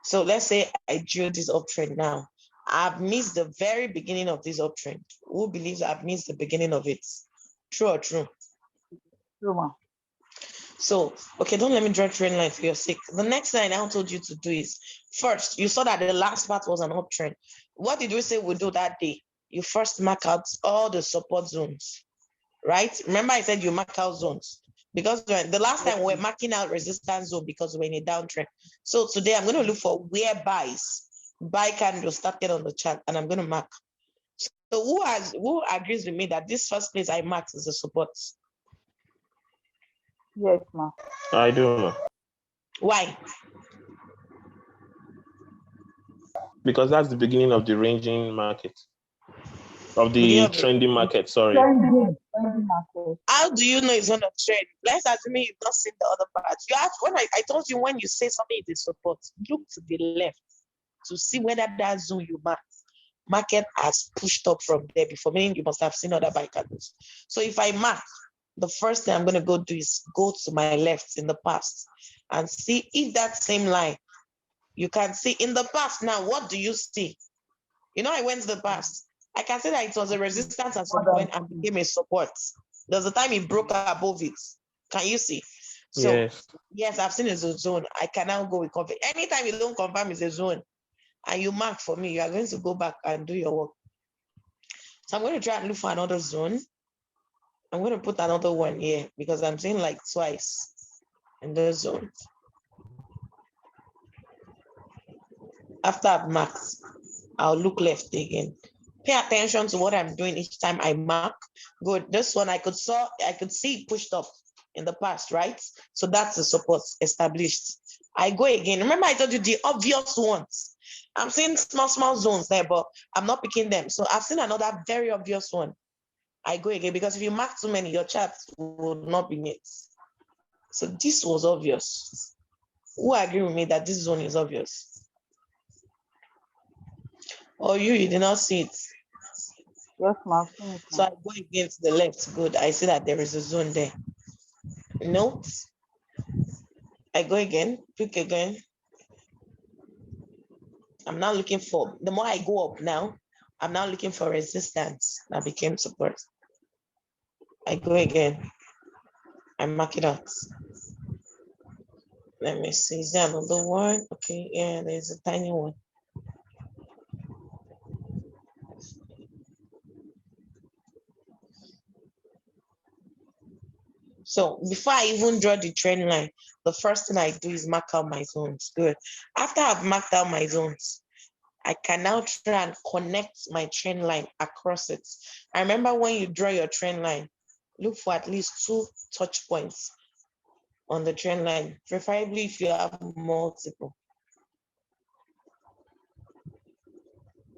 So let's say I drew this uptrend now. I've missed the very beginning of this uptrend. Who believes I've missed the beginning of it? True or true? True, ma'am. So, okay, don't let me draw a trend line for your sake. The next thing I now told you to do is, first, you saw that the last part was an uptrend. What did we say we do that day? You first mark out all the support zones, right? Remember I said you mark out zones because the last time we were marking out resistance zone because we're in a downtrend. So today I'm going to look for where buy candle started on the chart, and I'm going to mark. So who agrees with me that this first place I marked is a support? Yes, ma. I do know. Why? Because that's the beginning of the ranging market. Of Beginning the of the- trending market, sorry. Trending market. How do you know it's on a trend? Let's assume you've not seen the other parts. You have when I told you when you say something is support, look to the left to see whether that zone you market has pushed up from there before, meaning you must have seen other buy candles. So if I mark, the first thing I'm going to go do is go to my left in the past and see if that same line you can see in the past. Now, what do you see? You know, I went to the past. I can say that it was a resistance at some point and became a support. There's a time it broke above it. Can you see? So, yes, I've seen it's a zone. I can now go with confirm. Anytime you don't confirm it's a zone and you mark for me, you are going to go back and do your work. So I'm going to try and look for another zone. I'm going to put another one here because I'm saying like twice in those zones. After I've marked, I'll look left again. Pay attention to what I'm doing each time I mark. Good. This one I could see it pushed up in the past, right? So that's the support established. I go again. Remember I told you the obvious ones. I'm seeing small zones there, but I'm not picking them. So I've seen another very obvious one. I go again because if you mark too many, your chart will not be neat. So this was obvious. Who agree with me that this zone is obvious? Or you did not see it? Yes, ma. So I go against the left. Good. I see that there is a zone there. Note. I go again, pick again. I'm now looking for, the more I go up now, I'm now looking for resistance that became support. I go again. I mark it out. Let me see. Is there another one? Okay, yeah, there's a tiny one. So before I even draw the trend line, the first thing I do is mark out my zones. Good. After I've marked out my zones, I can now try and connect my trend line across it. I remember when you draw your trend line, look for at least 2 touch points on the trend line, preferably if you have multiple.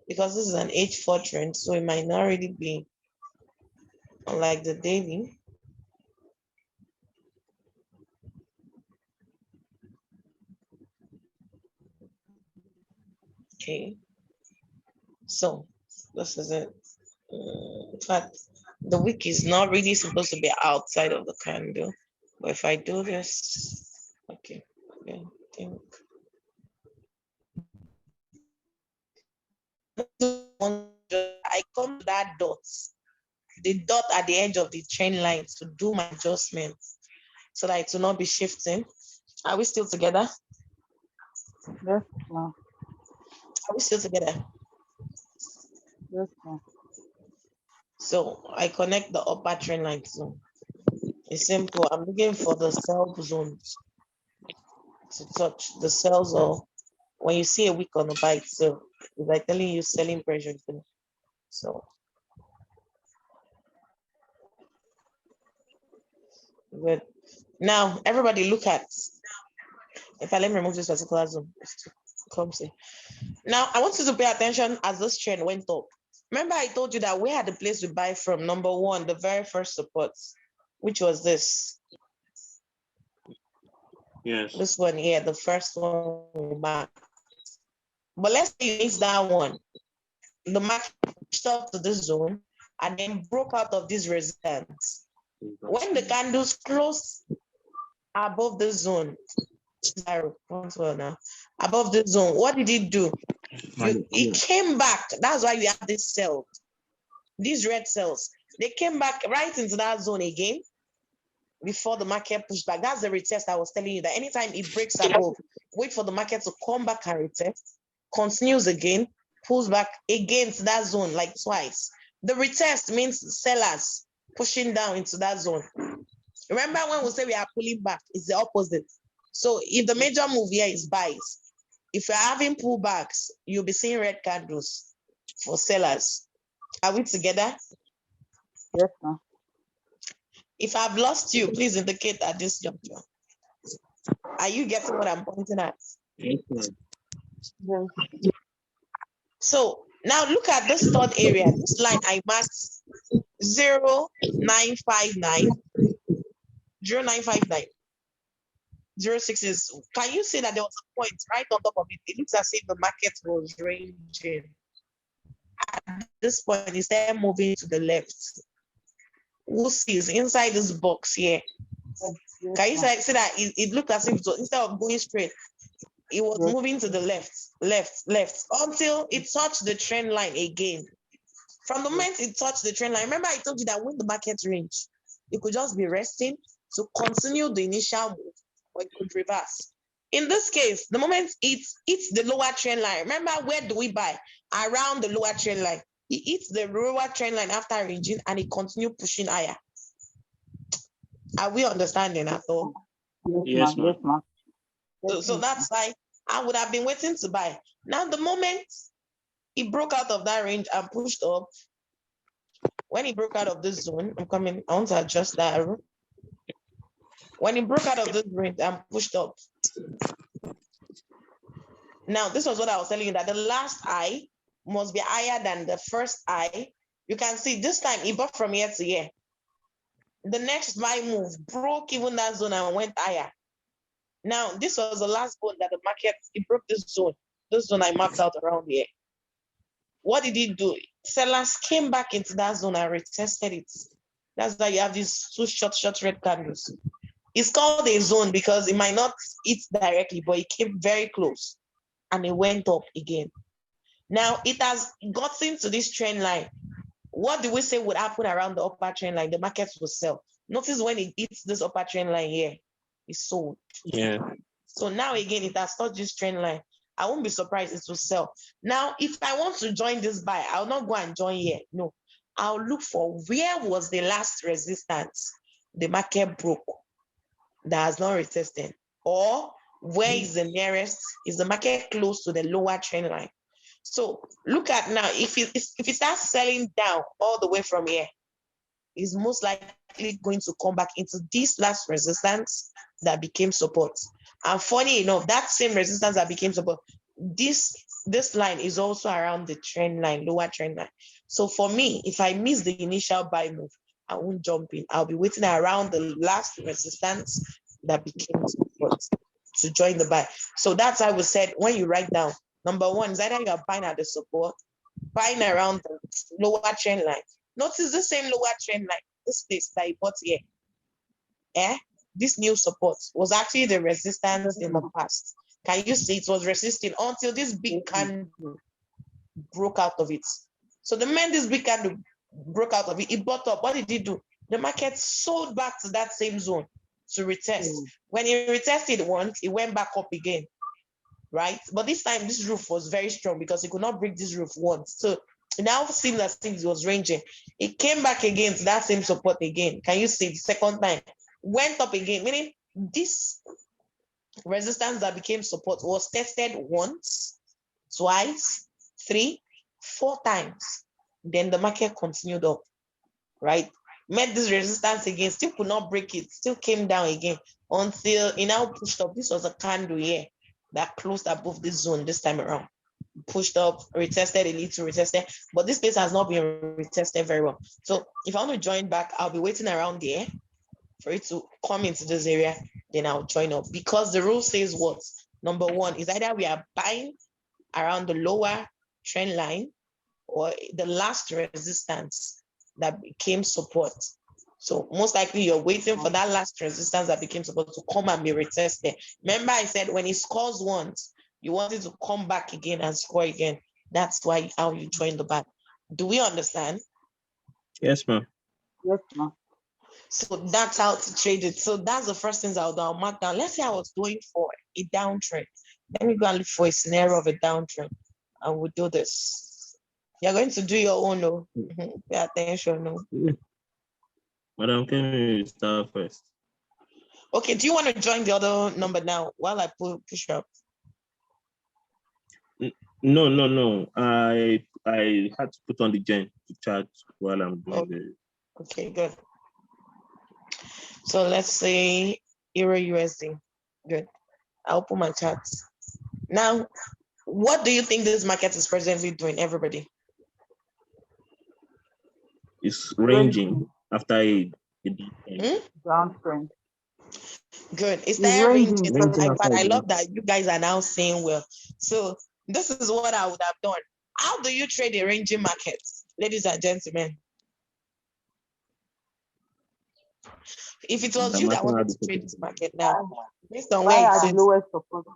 Because this is an H4 trend, so it might not really be unlike the daily. Okay, so this is it. In fact, the wick is not really supposed to be outside of the candle. But if I do this, okay, I think. I come to that dot, the dot at the edge of the trend line to do my adjustments so that it will not be shifting. Are we still together? Yes, ma. Are we still together? Yes, ma. So I connect the upper trend line zone. It's simple. I'm looking for the sell zones to touch the cells, or when you see a wick on the buy itself, it's like telling you selling pressure. So good. Now everybody look at, if I let me remove this particular zone, it's too clumsy. Now I want you to pay attention as this trend went up. Remember I told you that we had the place to buy from, number one, the very first support, which was this. Yes. This one here, the first one we marked. But let's say you miss that one. The market pushed up to this zone and then broke out of this resistance. When the candles closed above the zone, above the zone, what did it do? It came back. That's why you have this cell, these red cells. They came back right into that zone again. before the market push back. That's the retest I was telling you, that anytime it breaks above, wait for the market to come back and retest, continues again, pulls back against that zone like twice. The retest means sellers pushing down into that zone. Remember when we say we are pulling back, it's the opposite. So if the major move here is buys, if you're having pullbacks, you'll be seeing red candles for sellers. Are we together? Yes, ma'am. If I've lost you, please indicate at this juncture. Are you getting what I'm pointing at? Yes, ma'am. Yes. So now look at this third area. This line I marked 0959, 0959. 06 is, can you see that there was a point right on top of it? It looks as if the market was ranging. At this point, instead of moving to the left, we'll see it's inside this box here. Yes, Can you ma'am. see that it looked as if it was, instead of going straight, it was Yes. moving to the left, until it touched the trend line again. From the moment it touched the trend line, remember I told you that when the market range, it could just be resting to continue the initial move, or it could reverse. In this case, the moment it hits the lower trend line, remember where do we buy? Around the lower trend line. It hits the lower trend line after ranging and it continued pushing higher. Are we understanding at all? Yes, Yes, ma'am. So that's why I would have been waiting to buy. Now, the moment it broke out of that range and pushed up, when it broke out of this zone, I want to adjust that arrow. When it broke out of this range and pushed up. Now, this was what I was telling you, that the last eye must be higher than the first eye. You can see this time it bought from here to here. The next buy move broke even that zone and went higher. Now, this was the last zone that the market, it broke this zone I marked out around here. What did it do? Sellers came back into that zone and retested it. That's why you have these two short red candles. It's called a zone because it might not hit directly, but it came very close and it went up again. Now it has gotten to this trend line. What do we say would happen around the upper trend line? The market will sell. Notice when it hits this upper trend line here, it's sold. Yeah. So now again, it has touched this trend line. I won't be surprised it will sell. Now, if I want to join this buy, I'll not go and join here. No, I'll look for where was the last resistance the market broke that has not retested, or where is the nearest, is the market close to the lower trend line. So look at now, if it starts selling down all the way from here, it's most likely going to come back into this last resistance that became support. And funny enough, that same resistance that became support, this line is also around the trend line, lower trend line. So for me, if I miss the initial buy move, I won't jump in. I'll be waiting around the last resistance that became support to join the buy. So that's why we said, when you write down, number one is either you're buying at the support, buying around the lower trend line. Notice the same lower trend line, this place that you bought here. This new support was actually the resistance in the past. Can you see it was resisting until this big candle broke out of it? So the moment this big candle broke out of it, it bought up. What did it do? The market sold back to that same zone to retest. When it retested once, it went back up again, right? But this time, this roof was very strong because it could not break this roof once. So it now seemed as if it was ranging. It came back again to that same support again. Can you see the second time? Went up again, meaning this resistance that became support was tested once, twice, 3, 4 times. Then the market continued up, right? Met this resistance again, still could not break it, still came down again until it now pushed up. This was a candle here that closed above this zone this time around. Pushed up, retested a little, retested, but this place has not been retested very well. So if I want to join back, I'll be waiting around there for it to come into this area, then I'll join up. Because the rule says what? Number one is either we are buying around the lower trend line or the last resistance that became support. So most likely you're waiting for that last resistance that became support to come and be retested. Remember I said when it scores once, you want it to come back again and score again. That's why how you join the buy. Do we understand? Yes, ma'am. Yes, ma'am. So that's how to trade it. So that's the first things I'll do. I'll mark down. Let's say I was going for a downtrend. Let me go and look for a scenario of a downtrend. And we'll do this. You're going to do your own, no? Pay attention, no? Madam, can you start first? Okay, do you want to join the other number now while I push up? No. I had to put on the gen to chat while I'm doing the. Okay, good. So let's say Euro USD. Good. I'll open my chat. Now, what do you think this market is presently doing, everybody? It's ranging after a downtrend. Good. It's It's that ranging. ranging. I love that you guys are now saying well. So this is what I would have done. How do you trade a ranging market, ladies and gentlemen? If it was you that wanted to trade this market now, based on where Buy it at the sits, lowest support.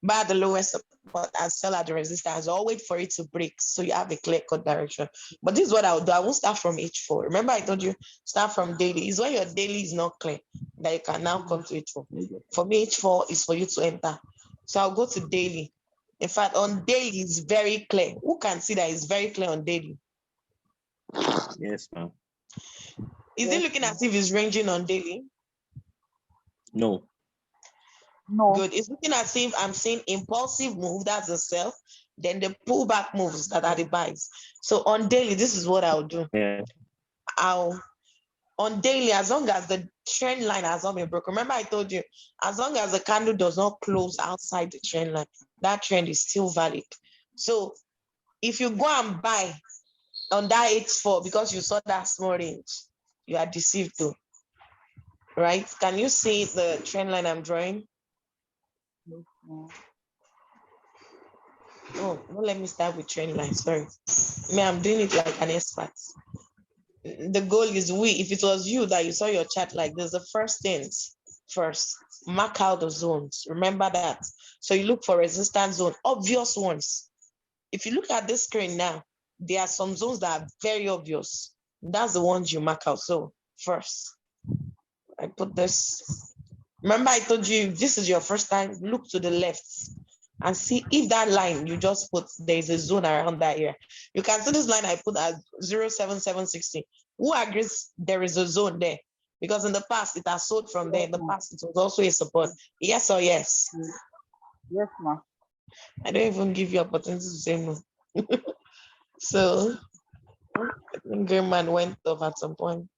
buy the lowest support and sell at the resistance, or wait for it to break so you have a clear-cut direction. But this is what I would do. I won't start from H4. Remember, I told you start from daily. It's when your daily is not clear that you can now come to H4. For me, H4 is for you to enter. So I'll go to daily. In fact, on daily is very clear. Who can see that it's very clear on daily? Yes, ma'am. Is it looking as if it's ranging on daily? No. Good. It's looking as if I'm seeing impulsive move, that's the sell. Then the pullback moves that are the buys. So on daily, this is what I'll do. Yeah. On daily, as long as the trend line has not been broken. Remember, I told you, as long as the candle does not close outside the trend line, that trend is still valid. So if you go and buy on that H4 because you saw that small range, you are deceived though. Right? Can you see the trend line I'm drawing? Oh, don't let me start with trend line. Sorry. I'm doing it like an expert. The goal is if it was you that you saw your chart like this, the first things first, mark out the zones. Remember that. So you look for resistance zone, obvious ones. If you look at this screen now, there are some zones that are very obvious. That's the ones you mark out. So first, I put this. Remember, I told you, if this is your first time, look to the left and see if that line you just put, there's a zone around that area. You can see this line I put at 07760. Who agrees there is a zone there? Because in the past, it has sold from there. In the past, it was also a support. Yes or yes? Yes, ma'am. I don't even give you opportunity to say no. So, I think Green Man went off at some point.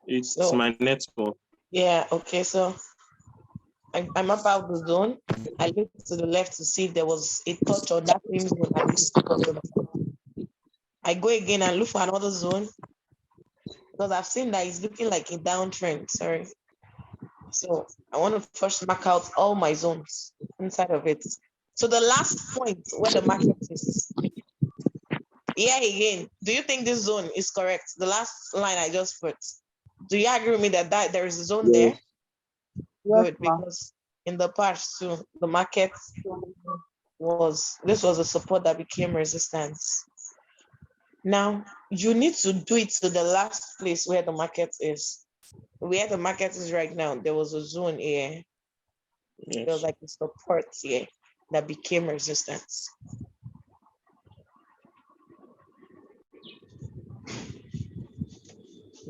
It's my network. Yeah, okay, so I map out the zone. I look to the left to see if there was a touch on that same zone. I go again and look for another zone because I've seen that it's looking like a downtrend. Sorry. So I want to first mark out all my zones inside of it. So the last point where the market is. Yeah, again, do you think this zone is correct? The last line I just put. Do you agree with me that there is a zone there? Yes, good, because in the past too, the market was a support that became resistance. Now you need to do it to the last place where the market is. Where the market is right now, there was a zone here. Yes. There was like a support here that became resistance.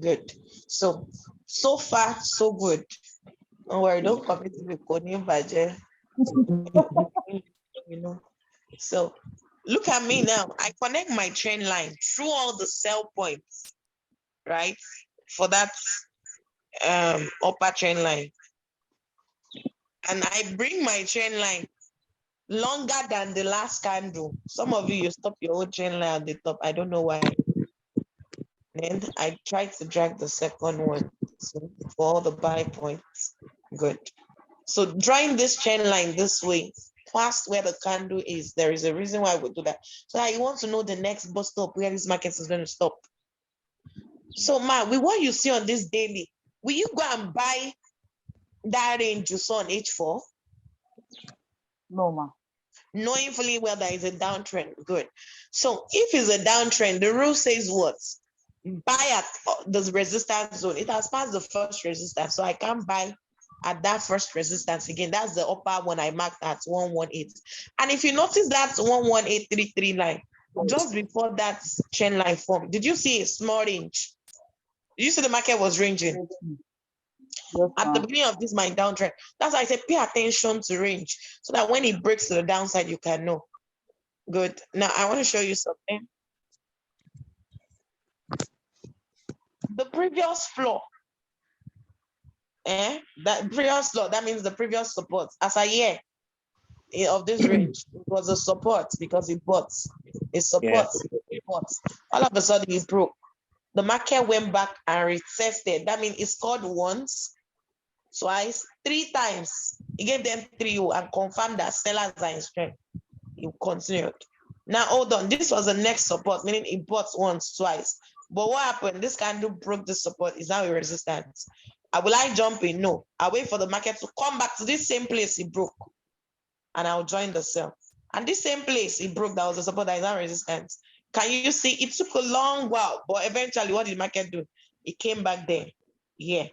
Good. So far, so good. Don't worry, don't commit to the coding budget. You know. So look at me now. I connect my trend line through all the sell points, right? For that upper trend line. And I bring my trend line longer than the last candle. Some of you stop your own trend line at the top. I don't know why. Then I try to drag the second one for all the buy points. Good. So drawing this trend line this way, past where the candle is, there is a reason why we do that. So I want to know the next bus stop where this market is going to stop. So with what you see on this daily, will you go and buy that range you saw on H4? No, ma. knowing fully well that it's a downtrend. Good. So if it's a downtrend, the rule says what? Buy at the resistance zone. It has passed the first resistance, so I can't buy at that first resistance again. That's the upper one I marked at 118. And if you notice that 11833 line, just before that trend line formed, did you see a small range? Did you see the market was ranging? Yes, At the ma'am. beginning of this my downtrend? That's why I said pay attention to range so that when it breaks to the downside, you can know. Good. Now I want to show you something. The previous floor, that previous floor, that means the previous support. As a year of this range, it was a support because it bought. It supports, it bought. All of a sudden it broke. The market went back and retested. That means it scored once, twice, 3 times. He gave them 3 and confirmed that sellers are in strength. He continued. Now hold on. This was the next support, meaning it bought once, twice. But what happened? This candle broke the support. Is now a resistance. Will I jump in? No. I wait for the market to come back to this same place it broke, and I'll join the sell. And this same place it broke, that was the support, that is now resistance. Can you see? It took a long while, but eventually, what did the market do? It came back there. Yeah.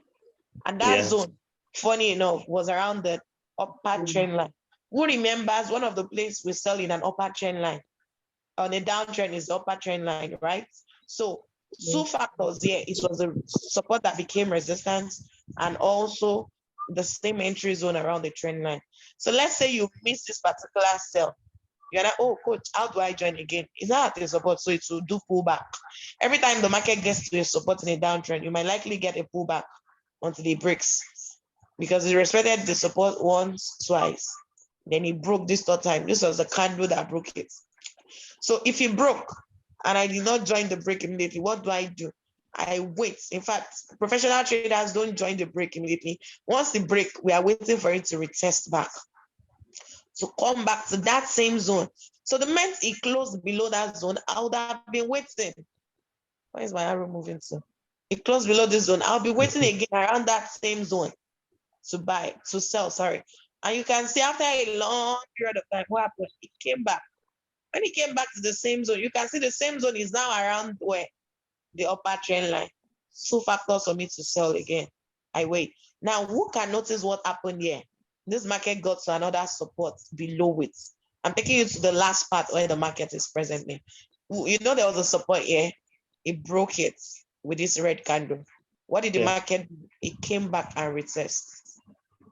And that zone, funny enough, was around the upper trend line. Who remembers one of the places we sell in an upper trend line? On a downtrend is the upper trend line, right? So 2 factors here. It was a support that became resistance, and also the same entry zone around the trend line. So let's say you miss this particular sell. You're like, oh, coach, how do I join again? It's not at a support, so it will do pullback. Every time the market gets to a support in a downtrend, you might likely get a pullback until it breaks, because it respected the support once, twice. Then it broke this 3rd time. This was the candle that broke it. So if it broke and I did not join the break immediately, what do? I wait. In fact, professional traders don't join the break immediately. Once the break, we are waiting for it to retest back, to come back to that same zone. So the moment it closed below that zone, I would have been waiting. Where is my arrow moving to? It closed below this zone. I'll be waiting again around that same zone to sell, sorry. And you can see after a long period of time, what happened? It came back. When it came back to the same zone, you can see the same zone is now around where? The upper trend line. 2 factors for me to sell again. I wait. Now, who can notice what happened here? This market got to another support below it. I'm taking you to the last part where the market is presently. You know there was a support here. It broke it with this red candle. What did the market do? It came back and retested.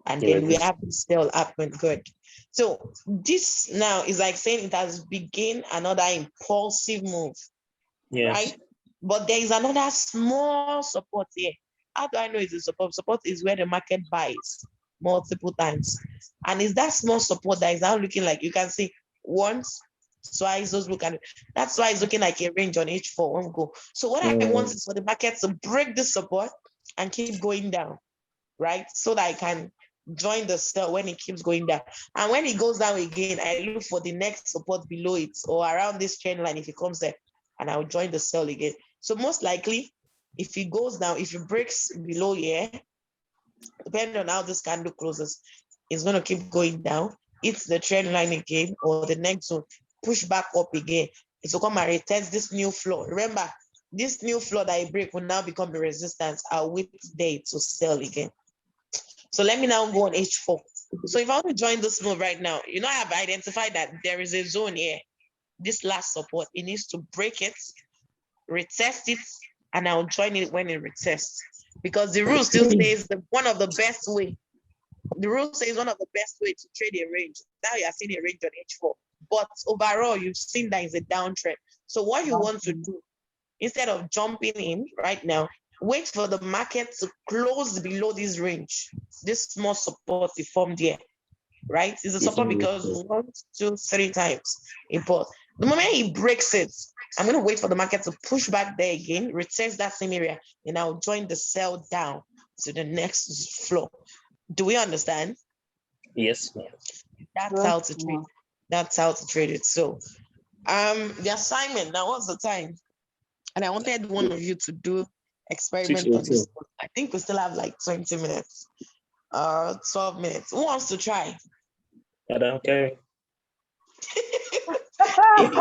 And then we have this sell happen. Good. So this now is like saying it has begun another impulsive move, right? But there is another small support here. How do I know it's a support? Support is where the market buys multiple times. And it's that small support that is now looking like, you can see once, twice, those look at it. That's why it's looking like a range on H4 one go. So what I want is for the market to break this support and keep going down, right? So that I can join the sell when it keeps going down. And when it goes down again, I look for the next support below it or around this trend line if it comes there, and I'll join the sell again. So most likely, if it goes down, if it breaks below here, depending on how this candle closes, it's going to keep going down. It's the trend line again, or the next one, push back up again. It will come and retest this new floor. Remember, this new floor that I break will now become the resistance. I'll wait there to sell again. So let me now go on H4. So if I want to join this move right now, I have identified that there is a zone here. This last support, it needs to break it, retest it, and I'll join it when it retests. Because the rule still says one of the best way to trade a range. Now you are seeing a range on H4. But overall, you've seen that is a downtrend. So what you want to do, instead of jumping in right now, wait for the market to close below this range. This small support is formed here, right? It's a support because 1, 2, 3 times it bought. The moment it breaks it, I'm going to wait for the market to push back there again, retest that same area, and I'll join the sell down to the next floor. Do we understand? Yes. That's how to trade. That's how to trade it. So, the assignment now. What's the time? And I wanted one of you to do experiment on this. I think we still have like 20 minutes, 12 minutes. Who wants to try? Okay. Right?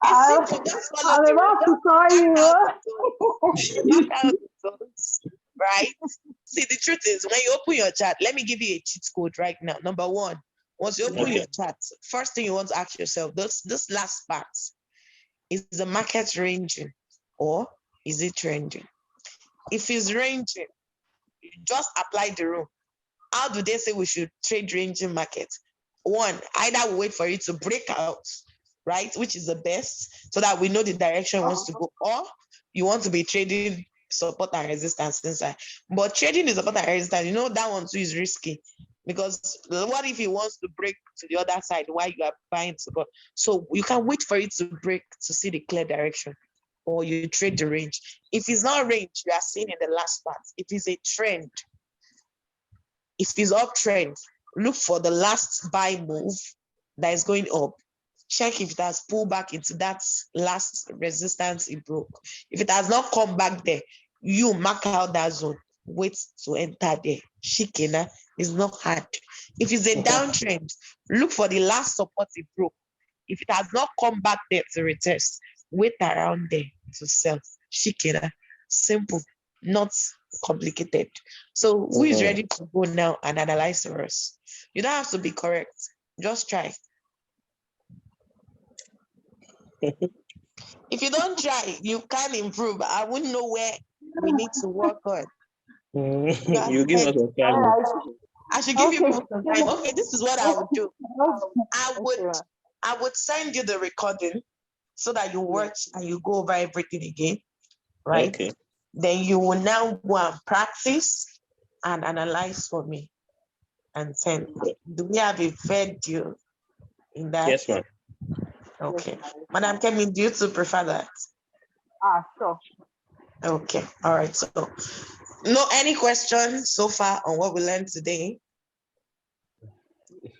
It's simple. Just follow I'm the about to road. call Just you. mark out the zones. Mark out the zones. Right? See, the truth is, when you open your chat, let me give you a cheat code right now. Number one, once you open your chat, first thing you want to ask yourself, this last part, is the market ranging or is it trending? If it's ranging, you just apply the rule. How do they say we should trade ranging market? One, either we wait for it to break out, right, which is the best, so that we know the direction it wants to go, or you want to be trading support and resistance inside. But trading is support and resistance, that one too is risky, because what if it wants to break to the other side while you are buying support? So you can wait for it to break to see the clear direction, or you trade the range. If it's not range, you are seeing in the last part. If it's a trend, if it's uptrend, look for the last buy move that is going up. Check if it has pulled back into that last resistance it broke. If it has not come back there, you mark out that zone. Wait to enter there. Shikena is not hard. If it's a downtrend, look for the last support it broke. If it has not come back there to retest, wait around there to sell. Shikena, simple, not complicated. So who is ready to go now and analyze for us? You don't have to be correct. Just try. If you don't try, you can't improve. I wouldn't know where we need to work on. You give us a time. I should give you Okay. people some time. Okay, this is what I would do. I would send you the recording so that you watch and you go over everything again, right? Okay. Then you will now go and practice and analyze for me and send. Do we have a fair deal in that? Yes, ma'am. Okay. Madam Kemi, do you two prefer that? Sure. Okay. All right. So, no, any questions so far on what we learned today?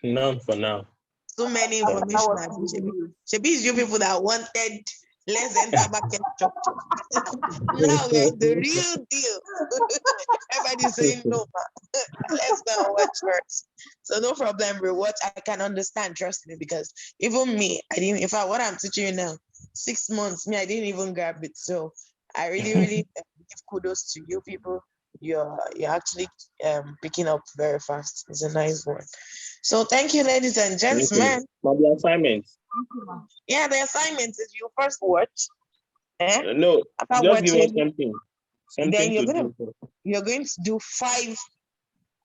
None for now. So many information. Shebi is you people that wanted let's enter market structure. Now we're in the real deal. Everybody's saying no, man. Let's go and watch first. So no problem, we watch. I can understand, trust me, because even me, I didn't. In fact, what I'm teaching you now, 6 months, I didn't even grab it. So I really give kudos to you people. You're actually picking up very fast. It's a nice one. So thank you, ladies and gentlemen. But the assignment. Yeah, the assignment is you first watch. No, after just give us watching, something. Then you're going to do 5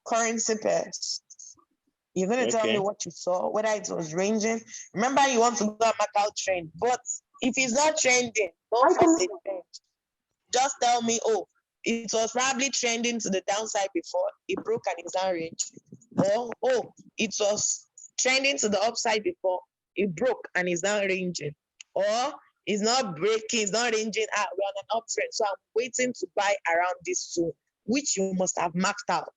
currency pairs. You're going to tell me what you saw, whether it was ranging. Remember, you want to go and mark out trend, but if it's not trending, don't force it. Just tell me, oh, it was probably trending to the downside before it broke and it's down range. Or, oh, it was trending to the upside before it broke and it's down ranging. Or it's not breaking, it's not ranging out. We're on an uptrend. So I'm waiting to buy around this zone, which you must have marked out.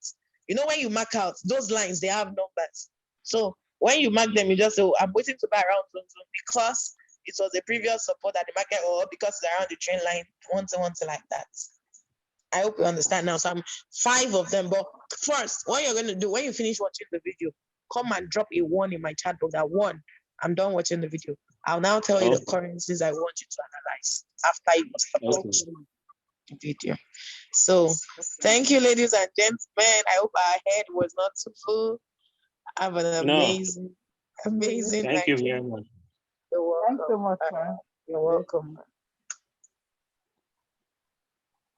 When you mark out, those lines, they have numbers. So when you mark them, you just say, oh, I'm waiting to buy around zone because it was a previous support at the market, or because it's around the trend line, one to like that. I hope you understand now. So I'm 5 of them. But first, what you're going to do when you finish watching the video, come and drop a 1 in my chat box. That 1, I'm done watching the video. I'll now tell you the currencies I want you to analyze after you watch the video. So thank you, ladies and gentlemen. I hope our head was not too full. Have an amazing Thank you very much. You're welcome. Thanks so much, man. You're welcome.